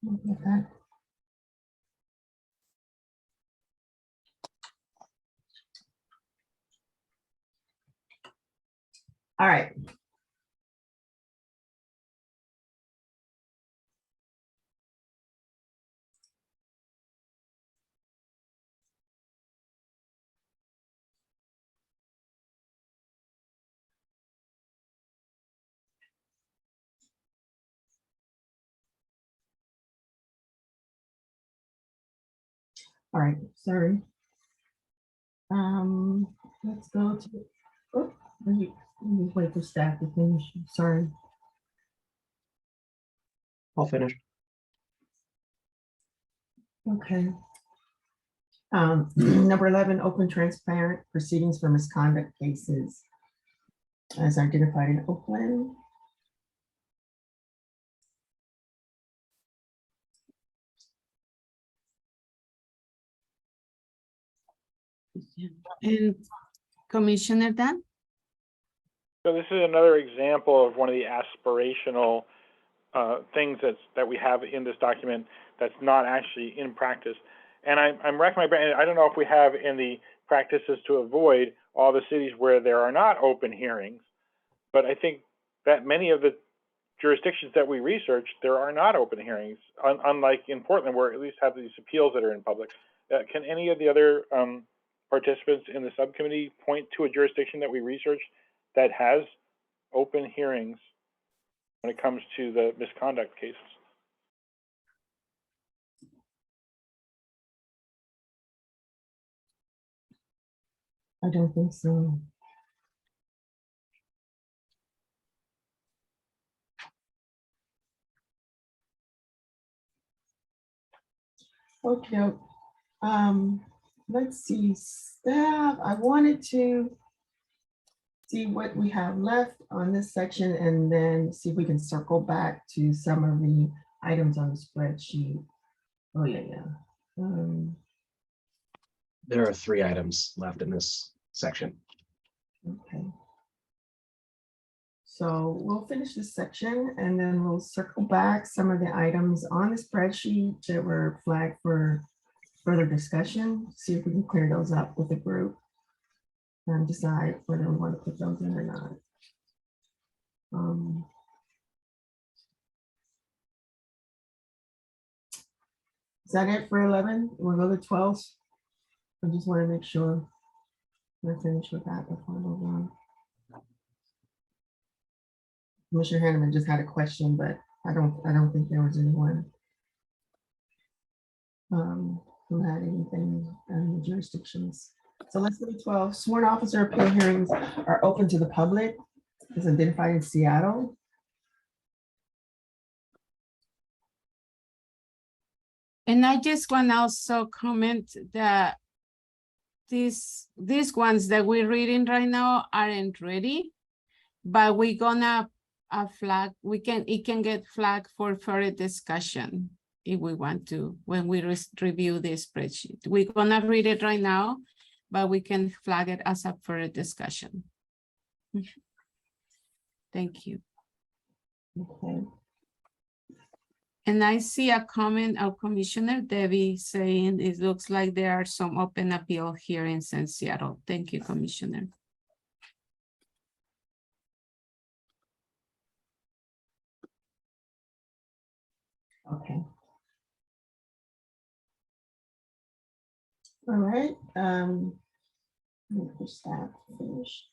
Look at that. All right. All right, sorry. Let's go to, oh, let me wait for staff to finish. Sorry. I'll finish. Okay. Number 11, open transparent proceedings for misconduct cases as identified in Oakland. And Commissioner Dan? So this is another example of one of the aspirational things that we have in this document that's not actually in practice. And I'm racking my brain. I don't know if we have in the practices to avoid all the cities where there are not open hearings, but I think that many of the jurisdictions that we researched, there are not open hearings, unlike in Portland, where at least have these appeals that are in public. Can any of the other participants in the subcommittee point to a jurisdiction that we researched that has open hearings when it comes to the misconduct cases? I don't think so. Okay. Let's see, staff. I wanted to see what we have left on this section and then see if we can circle back to some of the items on the spreadsheet. Oh, yeah. There are 3 items left in this section. Okay. So we'll finish this section and then we'll circle back some of the items on the spreadsheet that were flagged for further discussion, see if we can clear those up with the group and decide whether we want to put those in or not. Is that it for 11? We'll go to 12. I just want to make sure we're finished with that before we move on. Commissioner Hanneman just had a question, but I don't think there was anyone who had anything in the jurisdictions. So let's go to 12. Sworn officer appeal hearings are open to the public. Is identified in Seattle. And I just want to also comment that these ones that we're reading right now aren't ready, but we're gonna flag, it can get flagged for further discussion if we want to, when we review this spreadsheet. We're gonna read it right now, but we can flag it as a further discussion. Thank you. Okay. And I see a comment of Commissioner Debbie saying it looks like there are some open appeal hearings in Seattle. Thank you, Commissioner. Okay. All right. For staff to finish.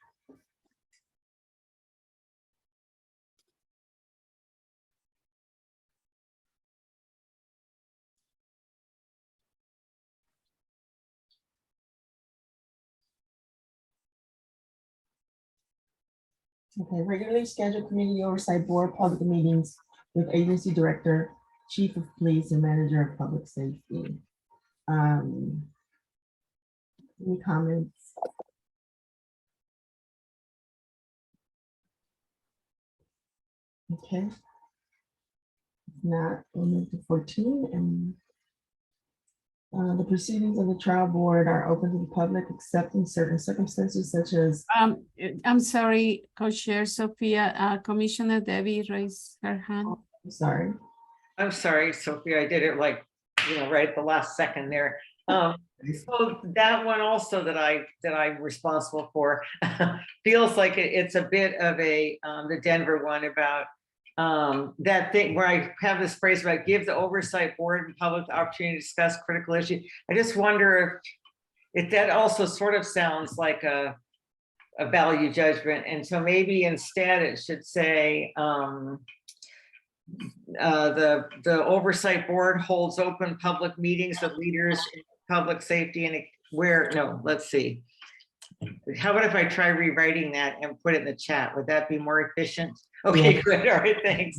Okay, regularly scheduled community oversight board public meetings with agency director, chief of police, and manager of public safety. Any comments? Okay. If not, we'll move to 14 and the proceedings of the trial board are open to the public except in certain circumstances such as. I'm sorry, Co-Chair Sophia, Commissioner Debbie raised her hand. I'm sorry. I'm sorry, Sophia, I did it like, right at the last second there. So that one also that I'm responsible for feels like it's a bit of a the Denver one about that thing where I have this phrase about give the oversight board and public the opportunity to discuss critical issues. I just wonder if that also sort of sounds like a value judgment, and so maybe instead it should say the oversight board holds open public meetings with leaders in public safety and let's see. How about if I try rewriting that and put it in the chat? Would that be more efficient? Okay, yeah. Good. All right, thanks.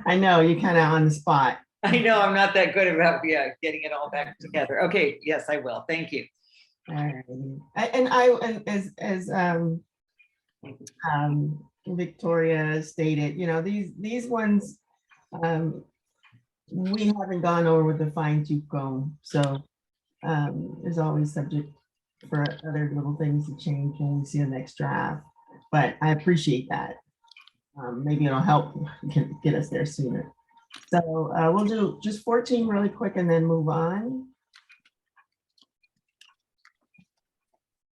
I know you're kind of on the spot. I know I'm not that good about getting it all back together. Okay, yes, I will. Thank you. All right. And as Victoria stated, these ones we haven't gone over with the fine-tooth comb, so there's always subject for other little things to change when we see the next draft. But I appreciate that. Maybe it'll help get us there sooner. So we'll do just 14 really quick and then move on.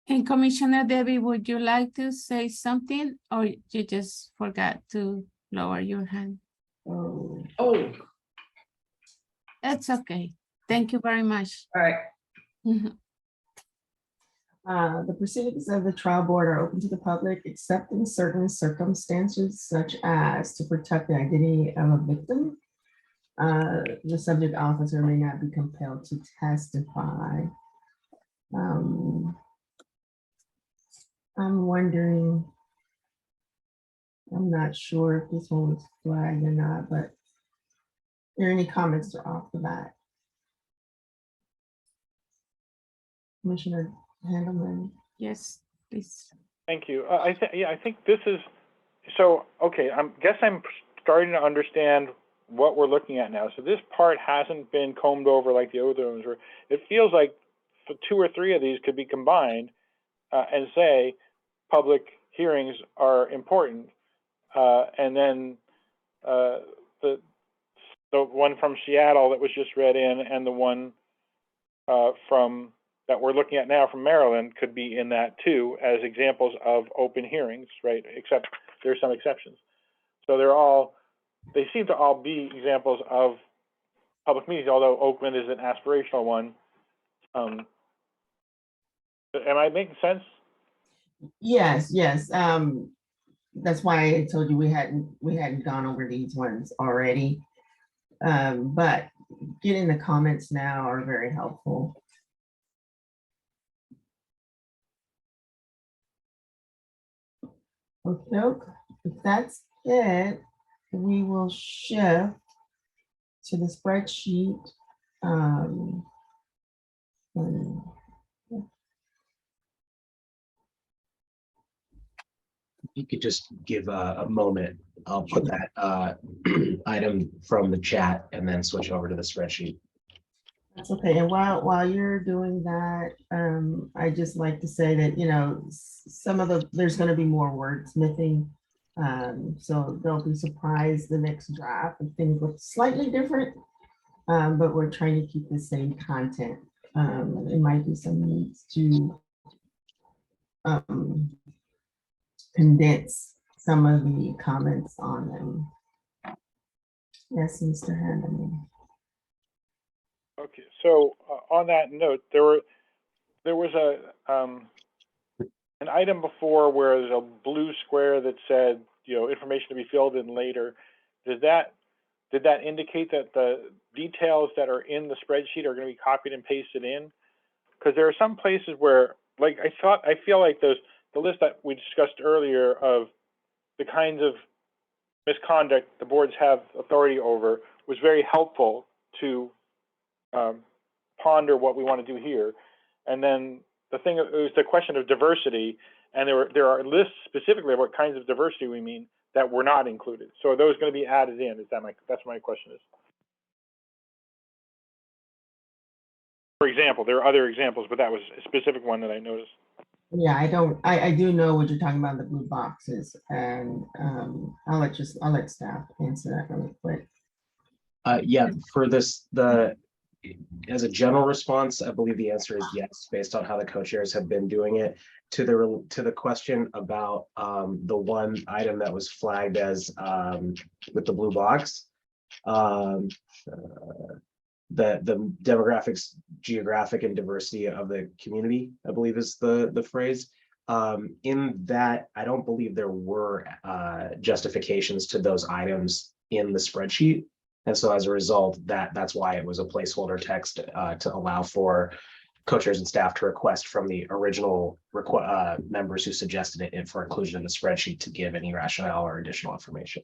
And Commissioner Debbie, would you like to say something or you just forgot to lower your hand? Oh, That's okay. Thank you very much. All right. The proceedings of the trial board are open to the public except in certain circumstances such as to protect the identity of a victim. The subject officer may not be compelled to testify. I'm wondering, I'm not sure if this one was flagged or not, but are there any comments off the bat? Commissioner Handelman. Yes, please. Thank you. I think this is, so, okay, I guess I'm starting to understand what we're looking at now. So this part hasn't been combed over like the other ones were. It feels like two or three of these could be combined and say public hearings are important. And then the one from Seattle that was just read in, and the one from that we're looking at now from Maryland could be in that too, as examples of open hearings, right? Except there's some exceptions. So they seem to all be examples of public meetings, although Oakland is an aspirational one. Am I making sense? Yes, yes. That's why I told you we hadn't gone over these ones already. But getting the comments now are very helpful. Okay, if that's it, we will shift to the spreadsheet. And You could just give a moment. I'll put that item from the chat and then switch over to the spreadsheet. that's okay. And while you're doing that, I just like to say that, you know, there's going to be more wordsmithing. So they'll be surprised the next draft if things look slightly different, but we're trying to keep the same content. It might be some needs to condense some of the comments on them. Yes, Mr. Handeman. Okay, so on that note, there was an item before where there's a blue square that said, you know, information to be filled in later. Did that indicate that the details that are in the spreadsheet are going to be copied and pasted in? Because there are some places where, like, I feel like the list that we discussed earlier of the kinds of misconduct the boards have authority over was very helpful to ponder what we want to do here. And then it was the question of diversity, and there are lists specifically of what kinds of diversity we mean that were not included. So are those going to be added in? That's my question is. For example, there are other examples, but that was a specific one that I noticed. Yeah, I do know what you're talking about, the blue boxes, and I'll let staff answer that really quick. Yeah, for this, as a general response, I believe the answer is yes, based on how the co-chairs have been doing it. To the question about the one item that was flagged as with the blue box, the demographics, geographic, and diversity of the community, I believe is the phrase. In that, I don't believe there were justifications to those items in the spreadsheet. And so as a result, that's why it was a placeholder text to allow for co-chairs and staff to request from the original members who suggested it for inclusion in the spreadsheet to give any rationale or additional information.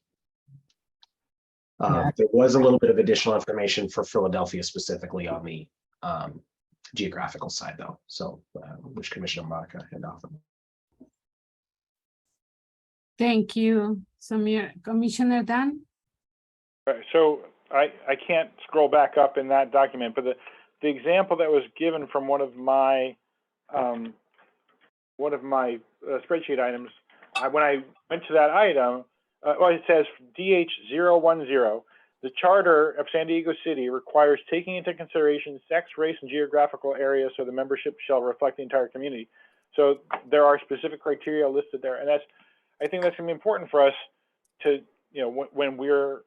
There was a little bit of additional information for Philadelphia specifically on the geographical side though. So which Commissioner Monica had offered. Thank you, Commissioner Dan. So I can't scroll back up in that document, but the example that was given from one of my spreadsheet items, when I went to that item, well, it says DH010. The Charter of San Diego City requires taking into consideration sex, race, and geographical area, so the membership shall reflect the entire community. So there are specific criteria listed there, and I think that's going to be important for us to, you know, when we're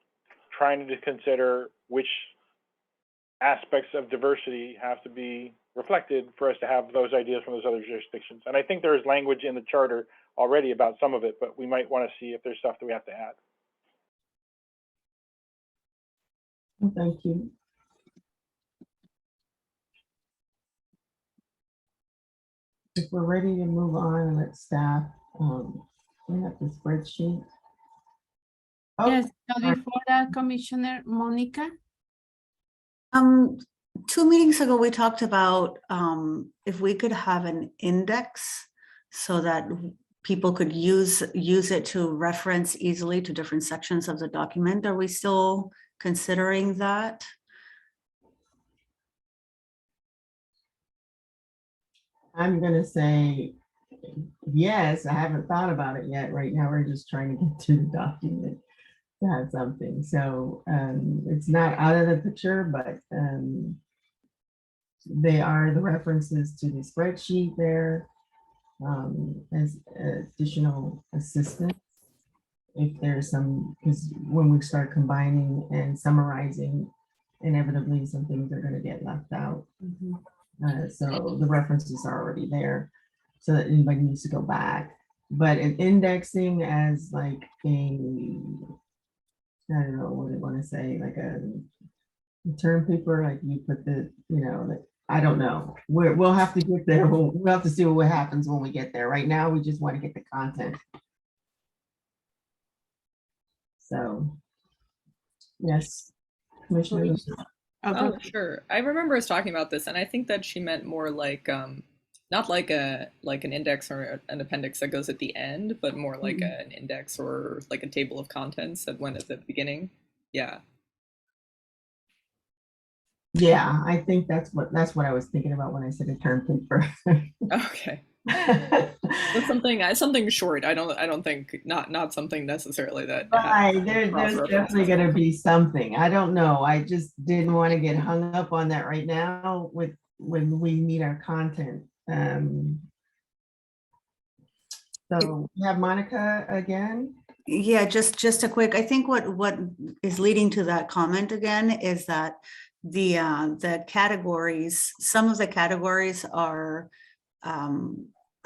trying to consider which aspects of diversity have to be reflected for us to have those ideas from those other jurisdictions. And I think there is language in the charter already about some of it, but we might want to see if there's stuff that we have to add. Thank you. If we're ready to move on, let staff bring up the spreadsheet. Oh, Yes, now before that, Commissioner Monica. 2 meetings ago, we talked about if we could have an index so that people could use it to reference easily to different sections of the document. Are we still considering that? I'm gonna say, yes, I haven't thought about it yet. Right now, we're just trying to get to the document to have something. So it's not out of the picture, but they are the references to the spreadsheet there as additional assistance. If there's some, because when we start combining and summarizing, inevitably some things are going to get left out. So the references are already there so that anybody needs to go back. But in indexing as like a, I don't know what I want to say, like a term paper, like you put the, you know, like, I don't know. We'll have to get there. We'll have to see what happens when we get there. Right now, we just want to get the content. So, yes, Commissioner. Okay. Oh, sure. I remember us talking about this, and I think that she meant more like not like an index or an appendix that goes at the end, but more like an index or like a table of contents that went at the beginning. Yeah. Yeah, I think that's what I was thinking about when I said a term paper. Okay. But something short. I don't think not something necessarily that. Right, there's definitely going to be something. I don't know. I just didn't want to get hung up on that right now with when we need our content. So we have Monica again. Yeah, just a quick, I think what is leading to that comment again is that the categories, some of the categories are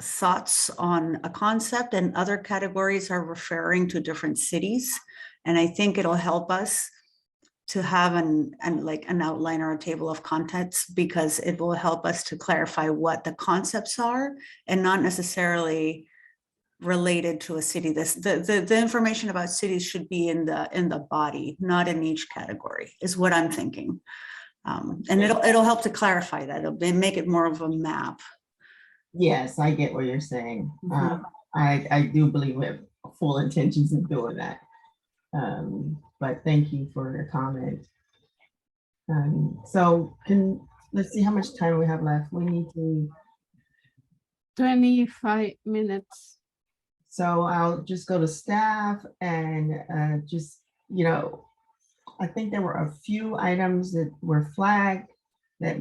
thoughts on a concept and other categories are referring to different cities. And I think it'll help us to have an outline or a table of contents, because it will help us to clarify what the concepts are and not necessarily related to a city. The information about cities should be in the body, not in each category, is what I'm thinking. And it'll help to clarify that. It'll make it more of a map. Yes, I get what you're saying. I do believe we have full intentions of doing that. But thank you for your comment. So let's see how much time we have left. We need to 25 minutes. So I'll just go to staff and just, you know, I think there were a few items that were flagged that,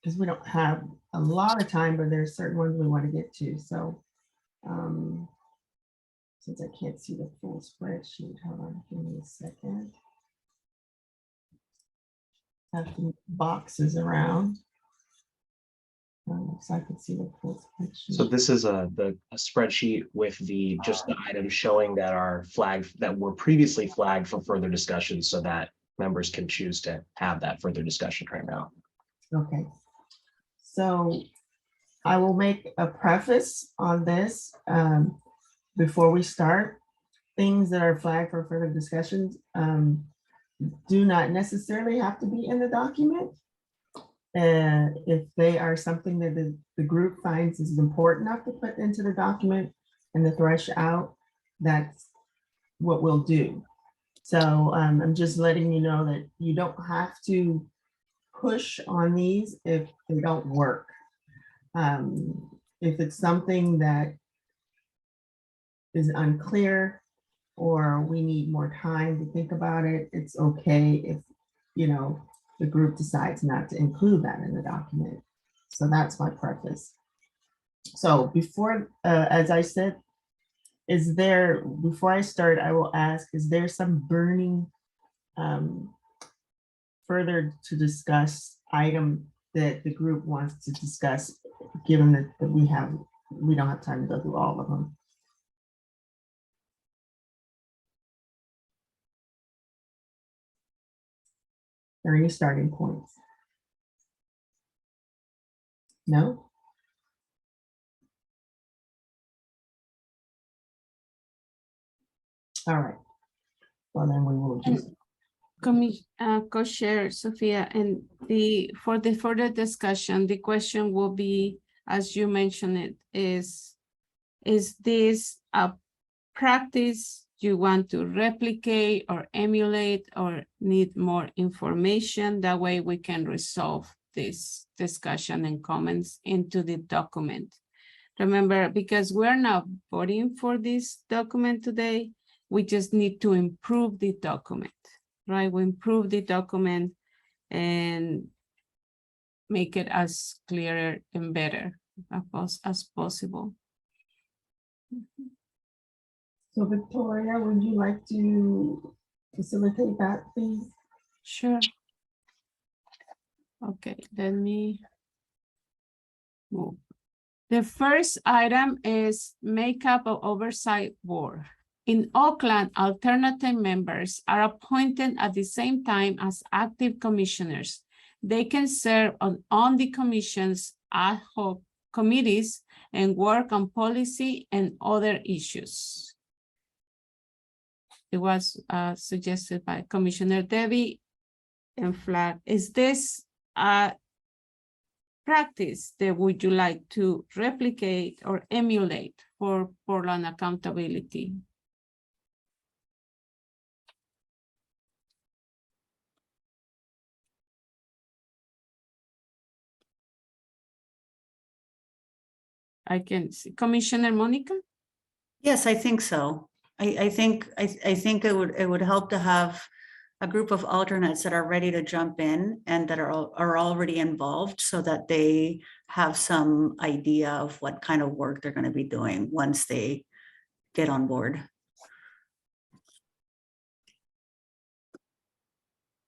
because we don't have a lot of time, but there's certain ones we want to get to. So since I can't see the full spreadsheet, hold on, give me a second. I have to move boxes around. So I can see the full spreadsheet. So this is a spreadsheet with just the items showing that are flagged, that were previously flagged for further discussion, so that members can choose to have that further discussion right now. Okay. So I will make a preface on this before we start. Things that are flagged for further discussions do not necessarily have to be in the document. If they are something that the group finds is important enough to put into the document and to thresh out, that's what we'll do. So I'm just letting you know that you don't have to push on these if they don't work. If it's something that is unclear or we need more time to think about it, it's okay if, you know, the group decides not to include that in the document. So that's my preface. So before, as I said, before I start, I will ask, is there some burning further to discuss item that the group wants to discuss, given that we don't have time to go through all of them? Are any starting points? No? All right. Well, then we will just. Co-chair Sophia, and for the further discussion, the question will be, as you mentioned it, is this a practice you want to replicate or emulate or need more information? That way we can resolve this discussion and comments into the document. Remember, because we're not voting for this document today, we just need to improve the document, right? We improve the document and make it as clearer and better as possible. So Victoria, would you like to facilitate that, please? Sure. Okay, let me move. The first item is makeup of Oversight Board. In Oakland, alternative members are appointed at the same time as active commissioners. They can serve on the commission's ad hoc committees and work on policy and other issues. It was suggested by Commissioner Debbie and Flag. Is this a practice that would you like to replicate or emulate for Portland accountability? I can see Commissioner Monica. Yes, I think so. I think it would help to have a group of alternates that are ready to jump in and that are already involved so that they have some idea of what kind of work they're going to be doing once they get on board.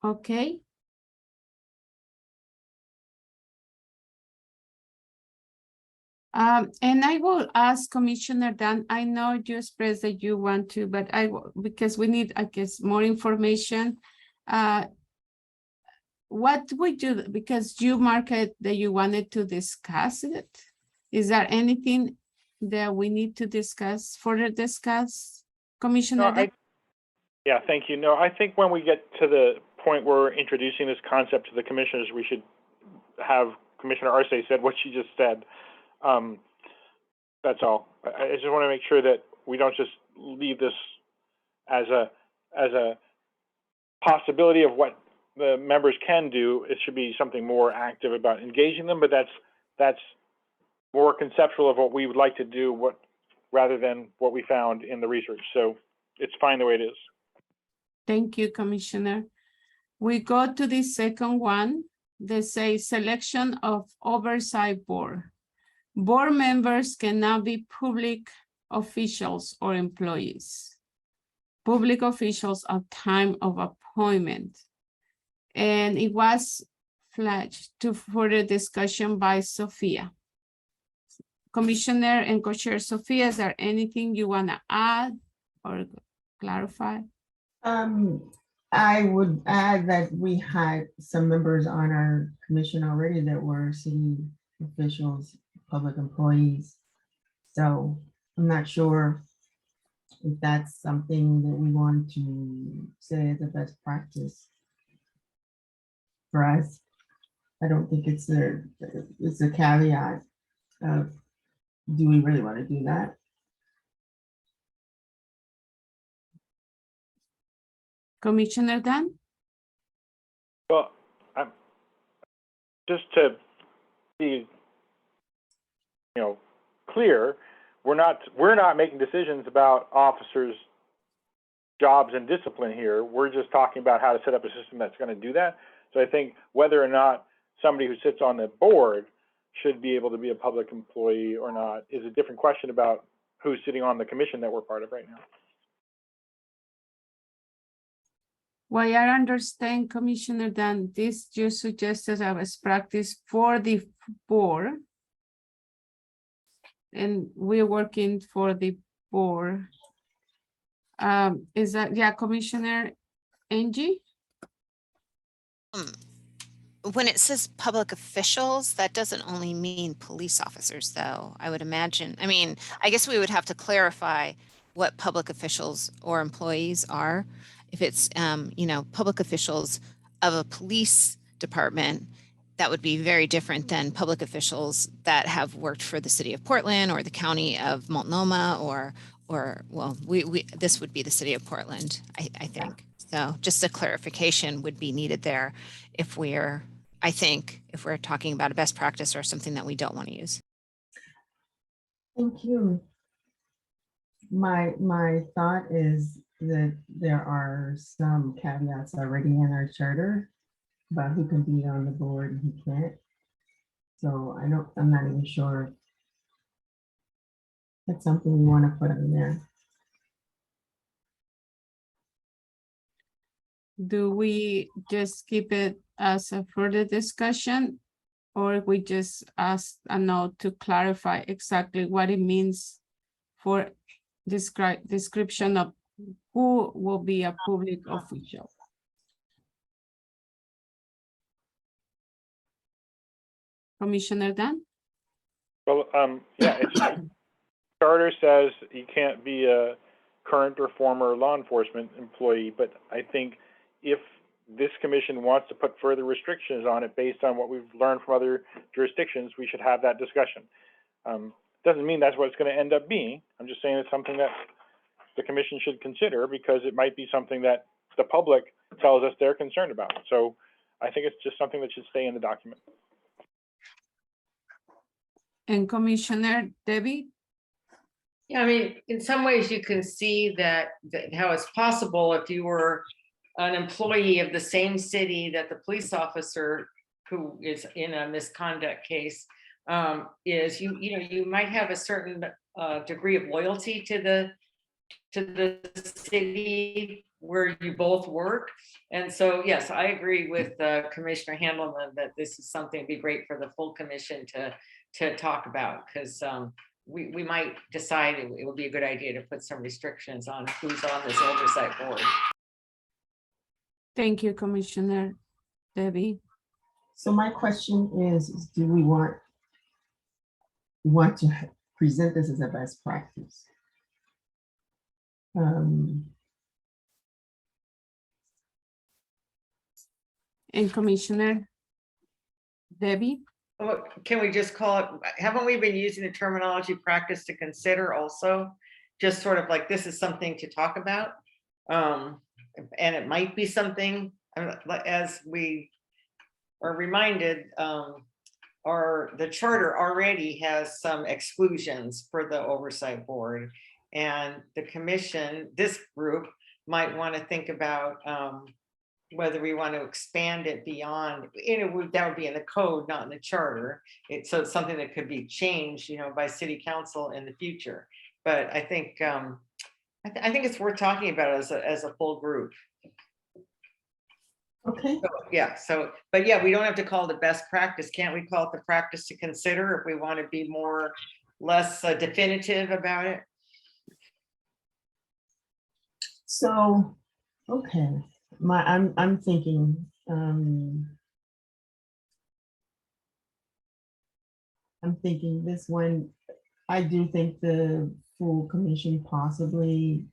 Okay. And I will ask Commissioner Dan, I know you expressed that you want to, but because we need, I guess, more information. What would you, because you marked it that you wanted to discuss it. Is there anything that we need to discuss, further discuss, Commissioner? No, yeah, thank you. No, I think when we get to the point where we're introducing this concept to the commissioners, we should have Commissioner Arce said what she just said. That's all. I just want to make sure that we don't just leave this as a possibility of what the members can do. It should be something more active about engaging them, but that's more conceptual of what we would like to do, rather than what we found in the research. So it's fine the way it is. Thank you, Commissioner. We go to the second one. They say selection of Oversight Board. Board members cannot be public officials or employees. Public officials at time of appointment. And it was flagged to further discussion by Sophia. Commissioner and Co-Chair Sophia, is there anything you want to add or clarify? I would add that we had some members on our commission already that were city officials, public employees. So I'm not sure if that's something that we want to say as a best practice for us. I don't think it's a caveat of, do we really want to do that? Commissioner Dan? Well, just to be, clear, we're not making decisions about officers' jobs and discipline here. We're just talking about how to set up a system that's going to do that. So I think whether or not somebody who sits on the board should be able to be a public employee or not is a different question about who's sitting on the commission that we're part of right now. Well, I understand, Commissioner Dan, this you suggested as practice for the board. And we're working for the board. Is that, yeah, Commissioner Angie? When it says public officials, that doesn't only mean police officers, though, I would imagine. I mean, I guess we would have to clarify what public officials or employees are. If it's, public officials of a police department, that would be very different than public officials that have worked for the city of Portland or the county of Multnomah or well, this would be the city of Portland, I think. So just a clarification would be needed there if we're I think, if we're talking about a best practice or something that we don't want to use. Thank you. My thought is that there are some caveats already in our charter about who can be on the board and who can't. So I'm not even sure if that's something we want to put in there. Do we just keep it as a further discussion? Or we just ask a note to clarify exactly what it means for description of who will be a public official? Commissioner Dan? Well, yeah, charter says you can't be a current or former law enforcement employee, but I think if this commission wants to put further restrictions on it based on what we've learned from other jurisdictions, we should have that discussion. Doesn't mean that's what it's going to end up being. I'm just saying it's something that the commission should consider because it might be something that the public tells us they're concerned about. So I think it's just something that should stay in the document. And Commissioner Debbie? Yeah, I mean, in some ways you can see that how it's possible if you were an employee of the same city that the police officer who is in a misconduct case is, you might have a certain degree of loyalty to the city where you both work. And so, yes, I agree with Commissioner Handelman that this is something that'd be great for the full commission to talk about, because we might decide it would be a good idea to put some restrictions on who's on this oversight board. Thank you, Commissioner Debbie. So my question is do we want to present this as a best practice? And Commissioner Debbie? Can we just call it, haven't we been using the terminology practice to consider also? Just sort of like, this is something to talk about. And it might be something, as we are reminded, the charter already has some exclusions for the oversight board. And the commission, this group might want to think about whether we want to expand it beyond, that would be in the code, not in the charter. So it's something that could be changed, by city council in the future. But I think I think it's worth talking about as a full group. Okay. But yeah, we don't have to call it the best practice. Can't we call it the practice to consider if we want to be less definitive about it? So, okay, I'm thinking, this one, I do think the full commission possibly,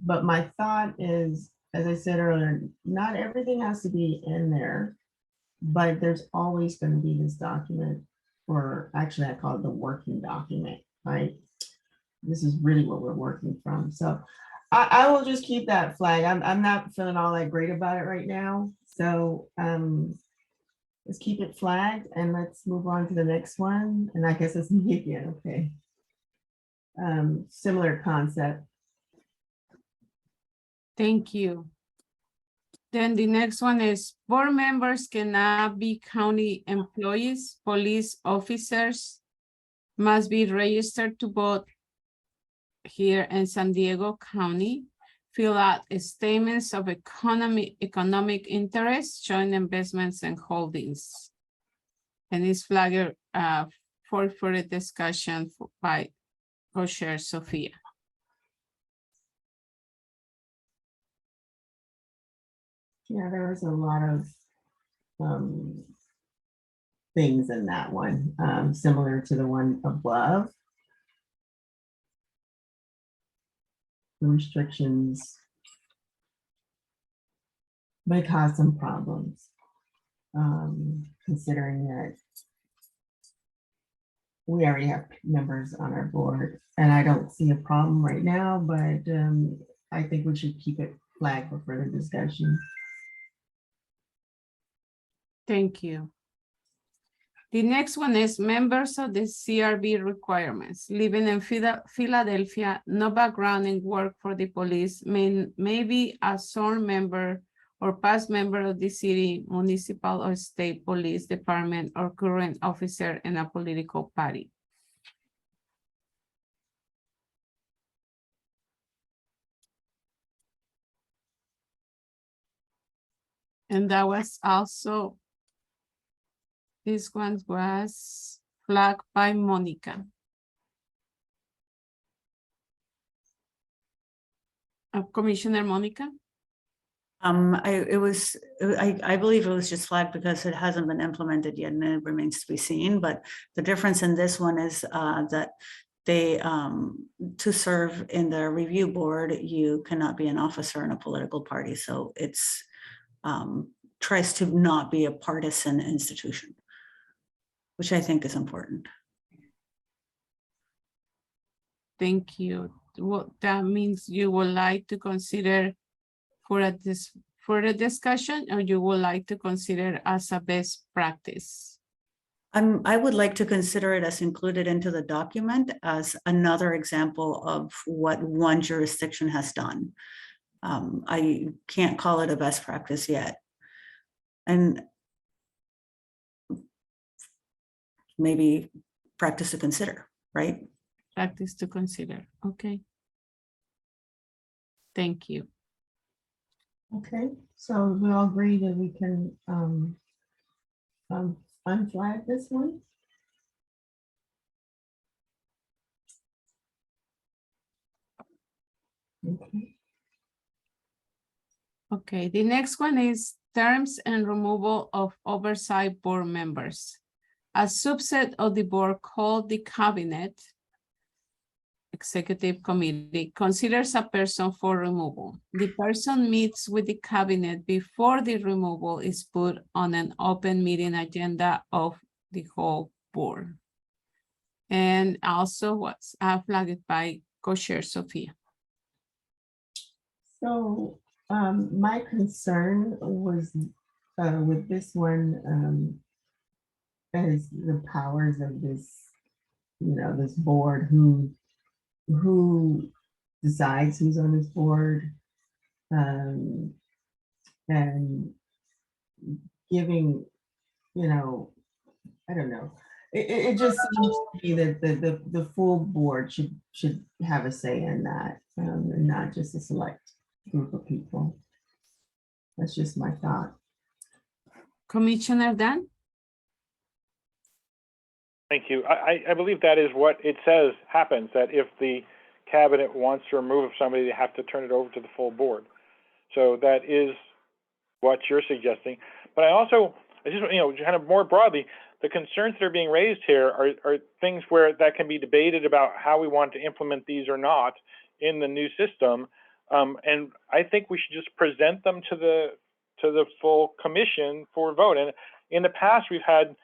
but my thought is, as I said earlier, not everything has to be in there, but there's always going to be this document, or actually I call it the working document, right? This is really what we're working from. So I will just keep that flag. I'm not feeling all that great about it right now. So let's keep it flagged and let's move on to the next one. And I guess it's me again, okay. Similar concept. Thank you. Then the next one is board members cannot be county employees, police officers must be registered to vote here in San Diego County, fill out statements of economic interest showing investments and holdings. And it's flagged for further discussion by Co-Chair Sophia. Yeah, there was a lot of things in that one, similar to the one above. The restrictions may cause some problems, considering that we already have members on our board, and I don't see a problem right now, but I think we should keep it flagged for further discussion. Thank you. The next one is members of the CRB requirements. Living in Philadelphia, no background in work for the police may be a sworn member or past member of the city, municipal, or state police department, or current officer in a political party. And that was also, this one was flagged by Monica. Commissioner Monica? I believe it was just flagged because it hasn't been implemented yet and it remains to be seen. But the difference in this one is that they, to serve in the review board, you cannot be an officer in a political party. So it's tries to not be a partisan institution, which I think is important. Thank you. What that means, you would like to consider for a discussion, or you would like to consider as a best practice? I would like to consider it as included into the document as another example of what one jurisdiction has done. I can't call it a best practice yet. And maybe practice to consider, right? Practice to consider, okay. Thank you. Okay, so we all agree that we can unflag this one? Okay. Okay, the next one is terms and removal of oversight board members. A subset of the board called the cabinet executive committee considers a person for removal. The person meets with the cabinet before the removal is put on an open meeting agenda of the whole board. And also what's flagged by co-chair Sophia. So my concern was with this one is the powers of this, this board who decides who's on this board, and giving, I don't know. It just seems to me that the full board should have a say in that, and not just a select group of people. That's just my thought. Commissioner Dan? Thank you. I believe that is what it says happens, that if the cabinet wants to remove somebody, they have to turn it over to the full board. So that is what you're suggesting. But I just, kind of more broadly, the concerns that are being raised here are things where that can be debated about how we want to implement these or not in the new system. And I think we should just present them to the full commission for vote. And in the past, we've had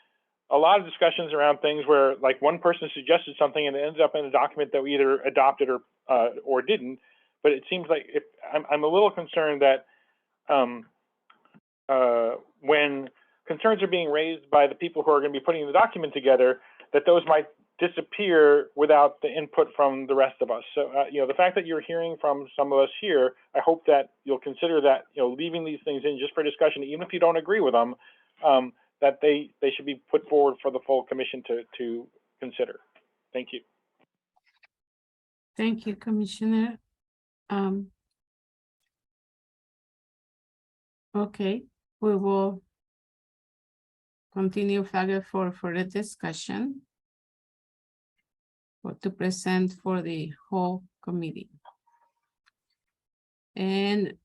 a lot of discussions around things where, like, one person suggested something and it ended up in a document that we either adopted or didn't. But it seems like I'm a little concerned that when concerns are being raised by the people who are going to be putting the document together, that those might disappear without the input from the rest of us. So, the fact that you're hearing from some of us here, I hope that you'll consider that, leaving these things in just for discussion, even if you don't agree with them, that they should be put forward for the full commission to consider. Thank you. Thank you, Commissioner. Okay, we will continue flagging for further discussion or to present for the whole committee. And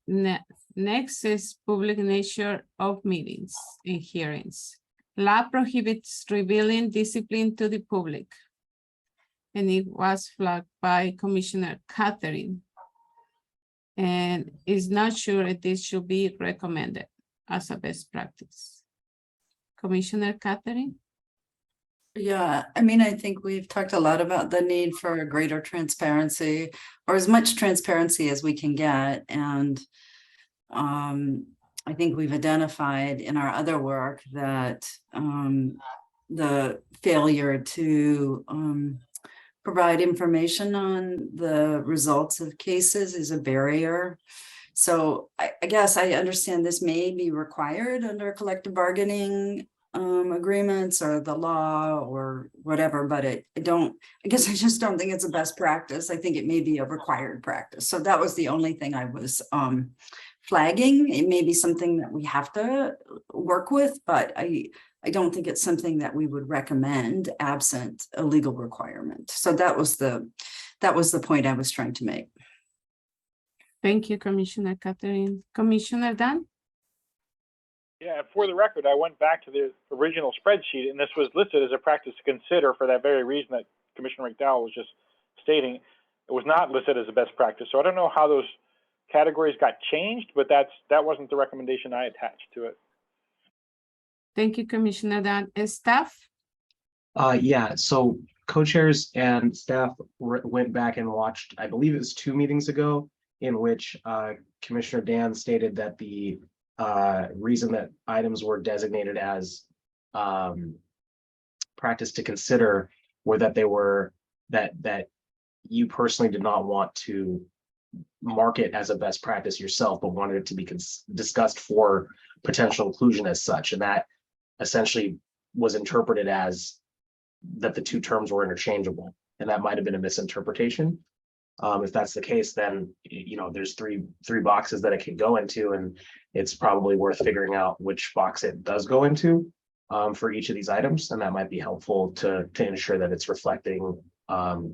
next is public nature of meetings and hearings. Law prohibits revealing discipline to the public. And it was flagged by Commissioner Catherine. And is not sure if this should be recommended as a best practice. Commissioner Catherine? Yeah, I think we've talked a lot about the need for greater transparency, or as much transparency as we can get. And I think we've identified in our other work that the failure to provide information on the results of cases is a barrier. So I guess I understand this may be required under collective bargaining agreements or the law or whatever, but I guess I just don't think it's a best practice. I think it may be a required practice. So that was the only thing I was flagging. It may be something that we have to work with, but I don't think it's something that we would recommend absent a legal requirement. So that was the point I was trying to make. Thank you, Commissioner Catherine. Commissioner Dan? Yeah, for the record, I went back to the original spreadsheet, and this was listed as a practice to consider for that very reason that Commissioner McDowell was just stating. It was not listed as a best practice. So I don't know how those categories got changed, but that wasn't the recommendation I attached to it. Thank you, Commissioner Dan. Staff? Yeah, so co-chairs and staff went back and watched, I believe it was 2 meetings ago, in which Commissioner Dan stated that the reason that items were designated as practice to consider were that they were that you personally did not want to mark it as a best practice yourself, but wanted it to be discussed for potential inclusion as such. And that essentially was interpreted as that the 2 terms were interchangeable. And that might have been a misinterpretation. If that's the case, then, you know, there's three boxes that it can go into, and it's probably worth figuring out which box it does go into for each of these items. And that might be helpful to ensure that it's reflecting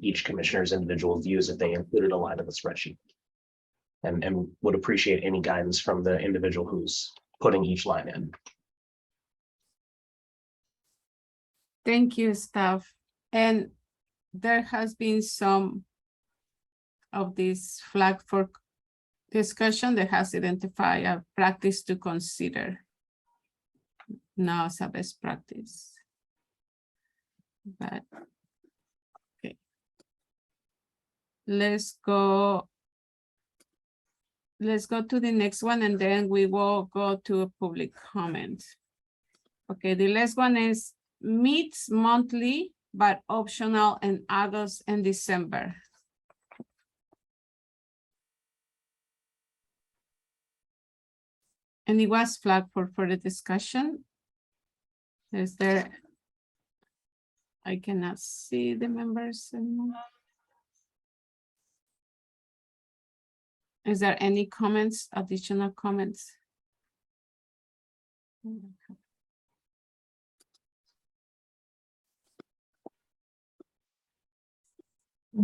each commissioner's individual views if they included a line in the spreadsheet. And would appreciate any guidance from the individual who's putting each line in. Thank you, staff. And there has been some of this flag for discussion that has identified a practice to consider, not as a best practice. But okay, let's go to the next one, and then we will go to a public comment. Okay, the last one is meets monthly but optional in August and December. And it was flagged for further discussion. Is there? I cannot see the members anymore. Is there any comments, additional comments? I'm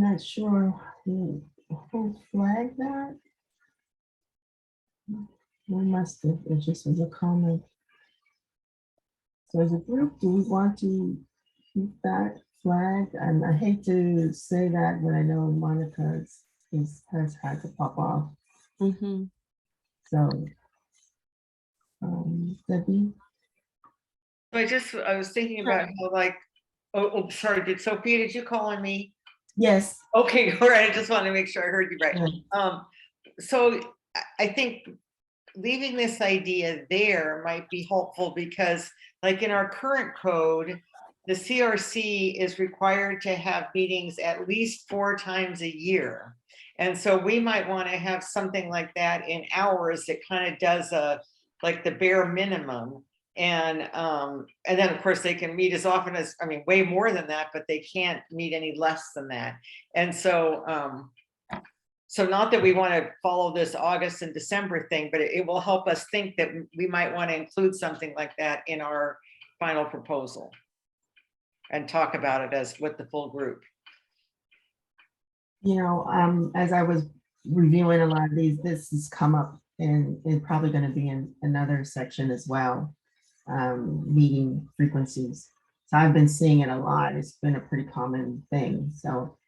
not sure who flagged that. We must have, it just was a comment. So as a group, do we want to keep that flag? And I hate to say that, but I know Monica has had to pop off. Mm-hmm. So, Debbie? I was thinking about how, like, oh, sorry, Sophia, did you call on me? Yes. Okay, all right, I just wanted to make sure I heard you right. Yeah. So I think leaving this idea there might be helpful because, like, in our current code, the CRC is required to have meetings at least 4 times a year. And so we might want to have something like that in ours that kind of does like the bare minimum. And then of course they can meet as often as, I mean, way more than that, but they can't meet any less than that. And so, so not that we want to follow this August and December thing, but it will help us think that we might want to include something like that in our final proposal and talk about it as with the full group. You know, as I was reviewing a lot of these, this has come up and it's probably going to be in another section as well. Meeting frequencies. So I've been seeing it a lot. It's been a pretty common thing. So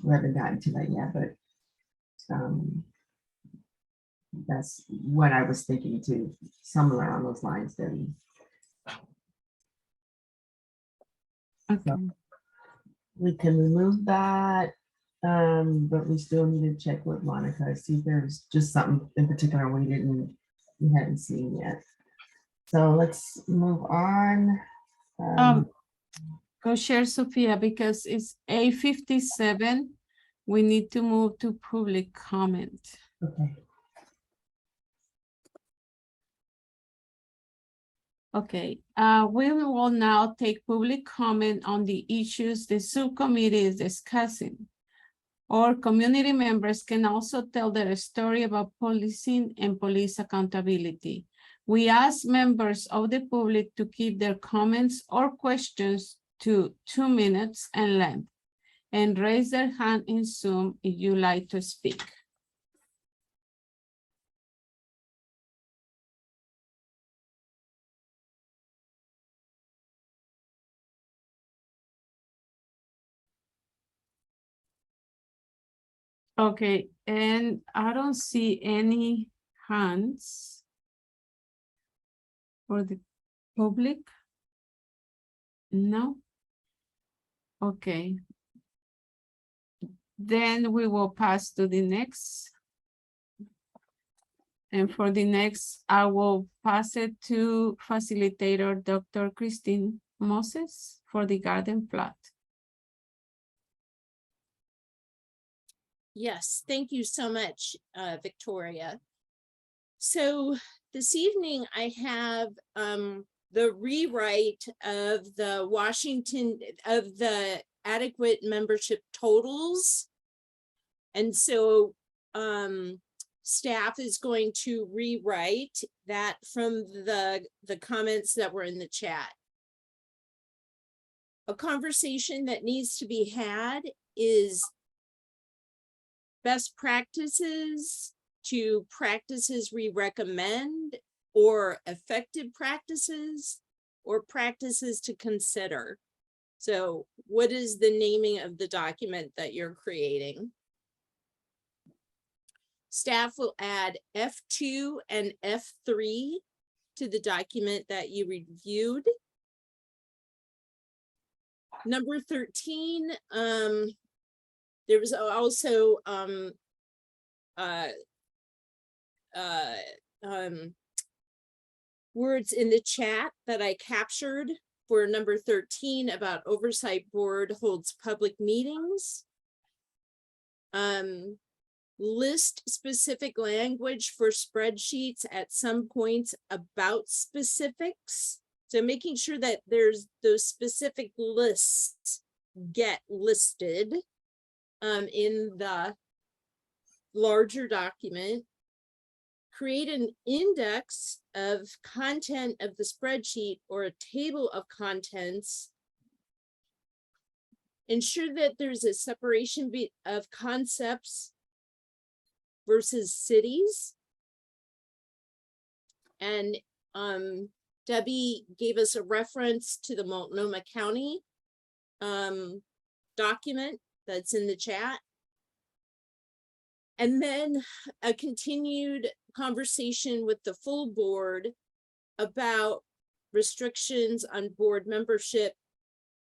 we haven't gotten to that yet, but that's what I was thinking too, somewhere on those lines. Then Okay. so we can remove that, but we still need to check with Monica, see if there's just something in particular we didn't we hadn't seen yet. So let's move on. Co-chair Sophia, because it's 8:57, we need to move to public comment. Okay. Okay, we will now take public comment on the issues the subcommittee is discussing. Or community members can also tell their story about policing and police accountability. We ask members of the public to keep their comments or questions to 2 minutes in length and raise their hand in Zoom if you like to speak. Okay, and I don't see any hands for the public. No. Okay. Then we will pass to the next. And for the next, I will pass it to facilitator Dr. Christine Moses for the garden plot. Yes, thank you so much, Victoria. So this evening I have the rewrite of the adequate membership totals. And so staff is going to rewrite that from the comments that were in the chat. A conversation that needs to be had is best practices to practices we recommend, or effective practices, or practices to consider. So what is the naming of the document that you're creating? Staff will add F2 and F3 to the document that you reviewed. Number 13, there was also words in the chat that I captured for number 13 about Oversight Board holds public meetings. List specific language for spreadsheets at some points about specifics. So making sure that there's those specific lists get listed in the larger document. Create an index of content of the spreadsheet or a table of contents. Ensure that there's a separation of concepts versus cities. And Debbie gave us a reference to the Multnomah County document that's in the chat. And then a continued conversation with the full board about restrictions on board membership,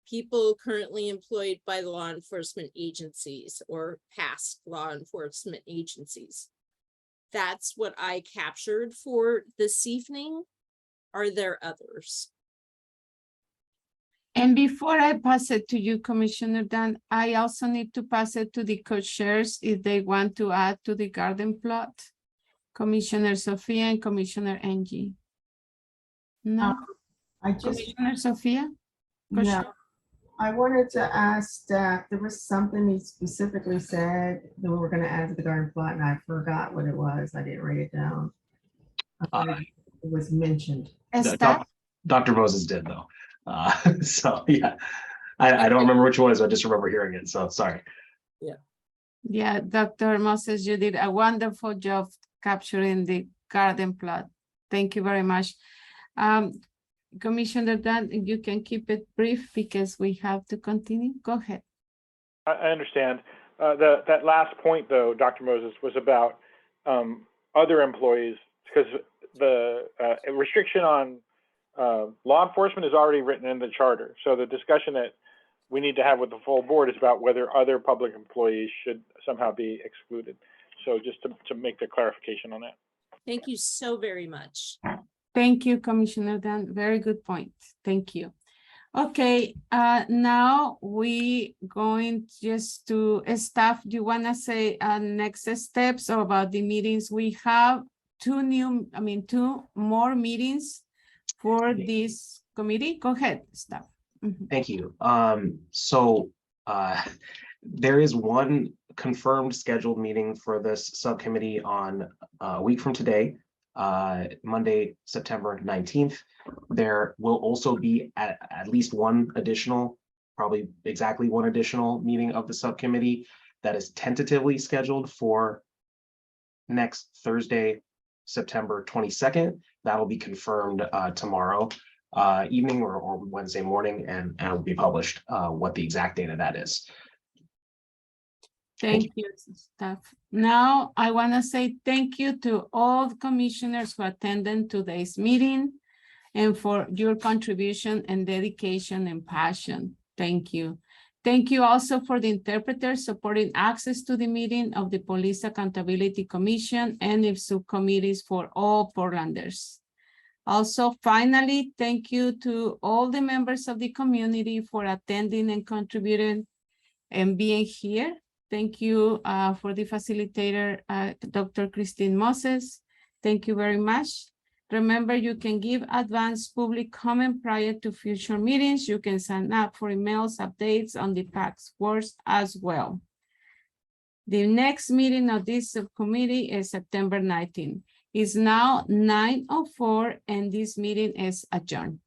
people currently employed by law enforcement agencies or past law enforcement agencies. That's what I captured for this evening. Are there others? And before I pass it to you, Commissioner Dan, I also need to pass it to the co-chairs if they want to add to the garden plot. Commissioner Sophia and Commissioner Angie. No, I just, Commissioner Sophia? yeah, I wanted to ask that there was something he specifically said that we were going to add to the garden plot, and I forgot what it was. I didn't write it down. It was mentioned. Dr. Moses did though. So yeah, I don't remember which one it is. I just remember hearing it. So sorry. Yeah, Dr. Moses, you did a wonderful job capturing the garden plot. Thank you very much. Commissioner Dan, you can keep it brief because we have to continue. Go ahead. I understand. That last point, though, Dr. Moses, was about other employees, because the restriction on law enforcement is already written in the charter. So the discussion that we need to have with the full board is about whether other public employees should somehow be excluded. So just to make the clarification on that. Thank you so very much. Thank you, Commissioner Dan. Very good point. Thank you. Okay, now we going just to staff. Do you want to say next steps about the meetings? We have two more meetings for this committee. Go ahead, staff. Mhm. Thank you. There is one confirmed scheduled meeting for this subcommittee on a week from today, Monday, September 19th. There will also be at least one additional, probably exactly one additional meeting of the subcommittee that is tentatively scheduled for next Thursday, September 22nd. That'll be confirmed tomorrow evening or Wednesday morning, and it'll be published what the exact date of that is. Thank you, staff. Now, I want to say thank you to all the commissioners who attended today's meeting and for your contribution and dedication and passion. Thank you. Thank you also for the interpreters supporting access to the meeting of the Police Accountability Commission and its subcommittees for all Portlanders. Also, finally, thank you to all the members of the community for attending and contributing and being here. Thank you for the facilitator, Dr. Christine Moses. Thank you very much. Remember, you can give advance public comment prior to future meetings. You can sign up for emails, updates on the PAC's works as well. The next meeting of this subcommittee is September 19th. It's now 9:04 and this meeting is adjourned.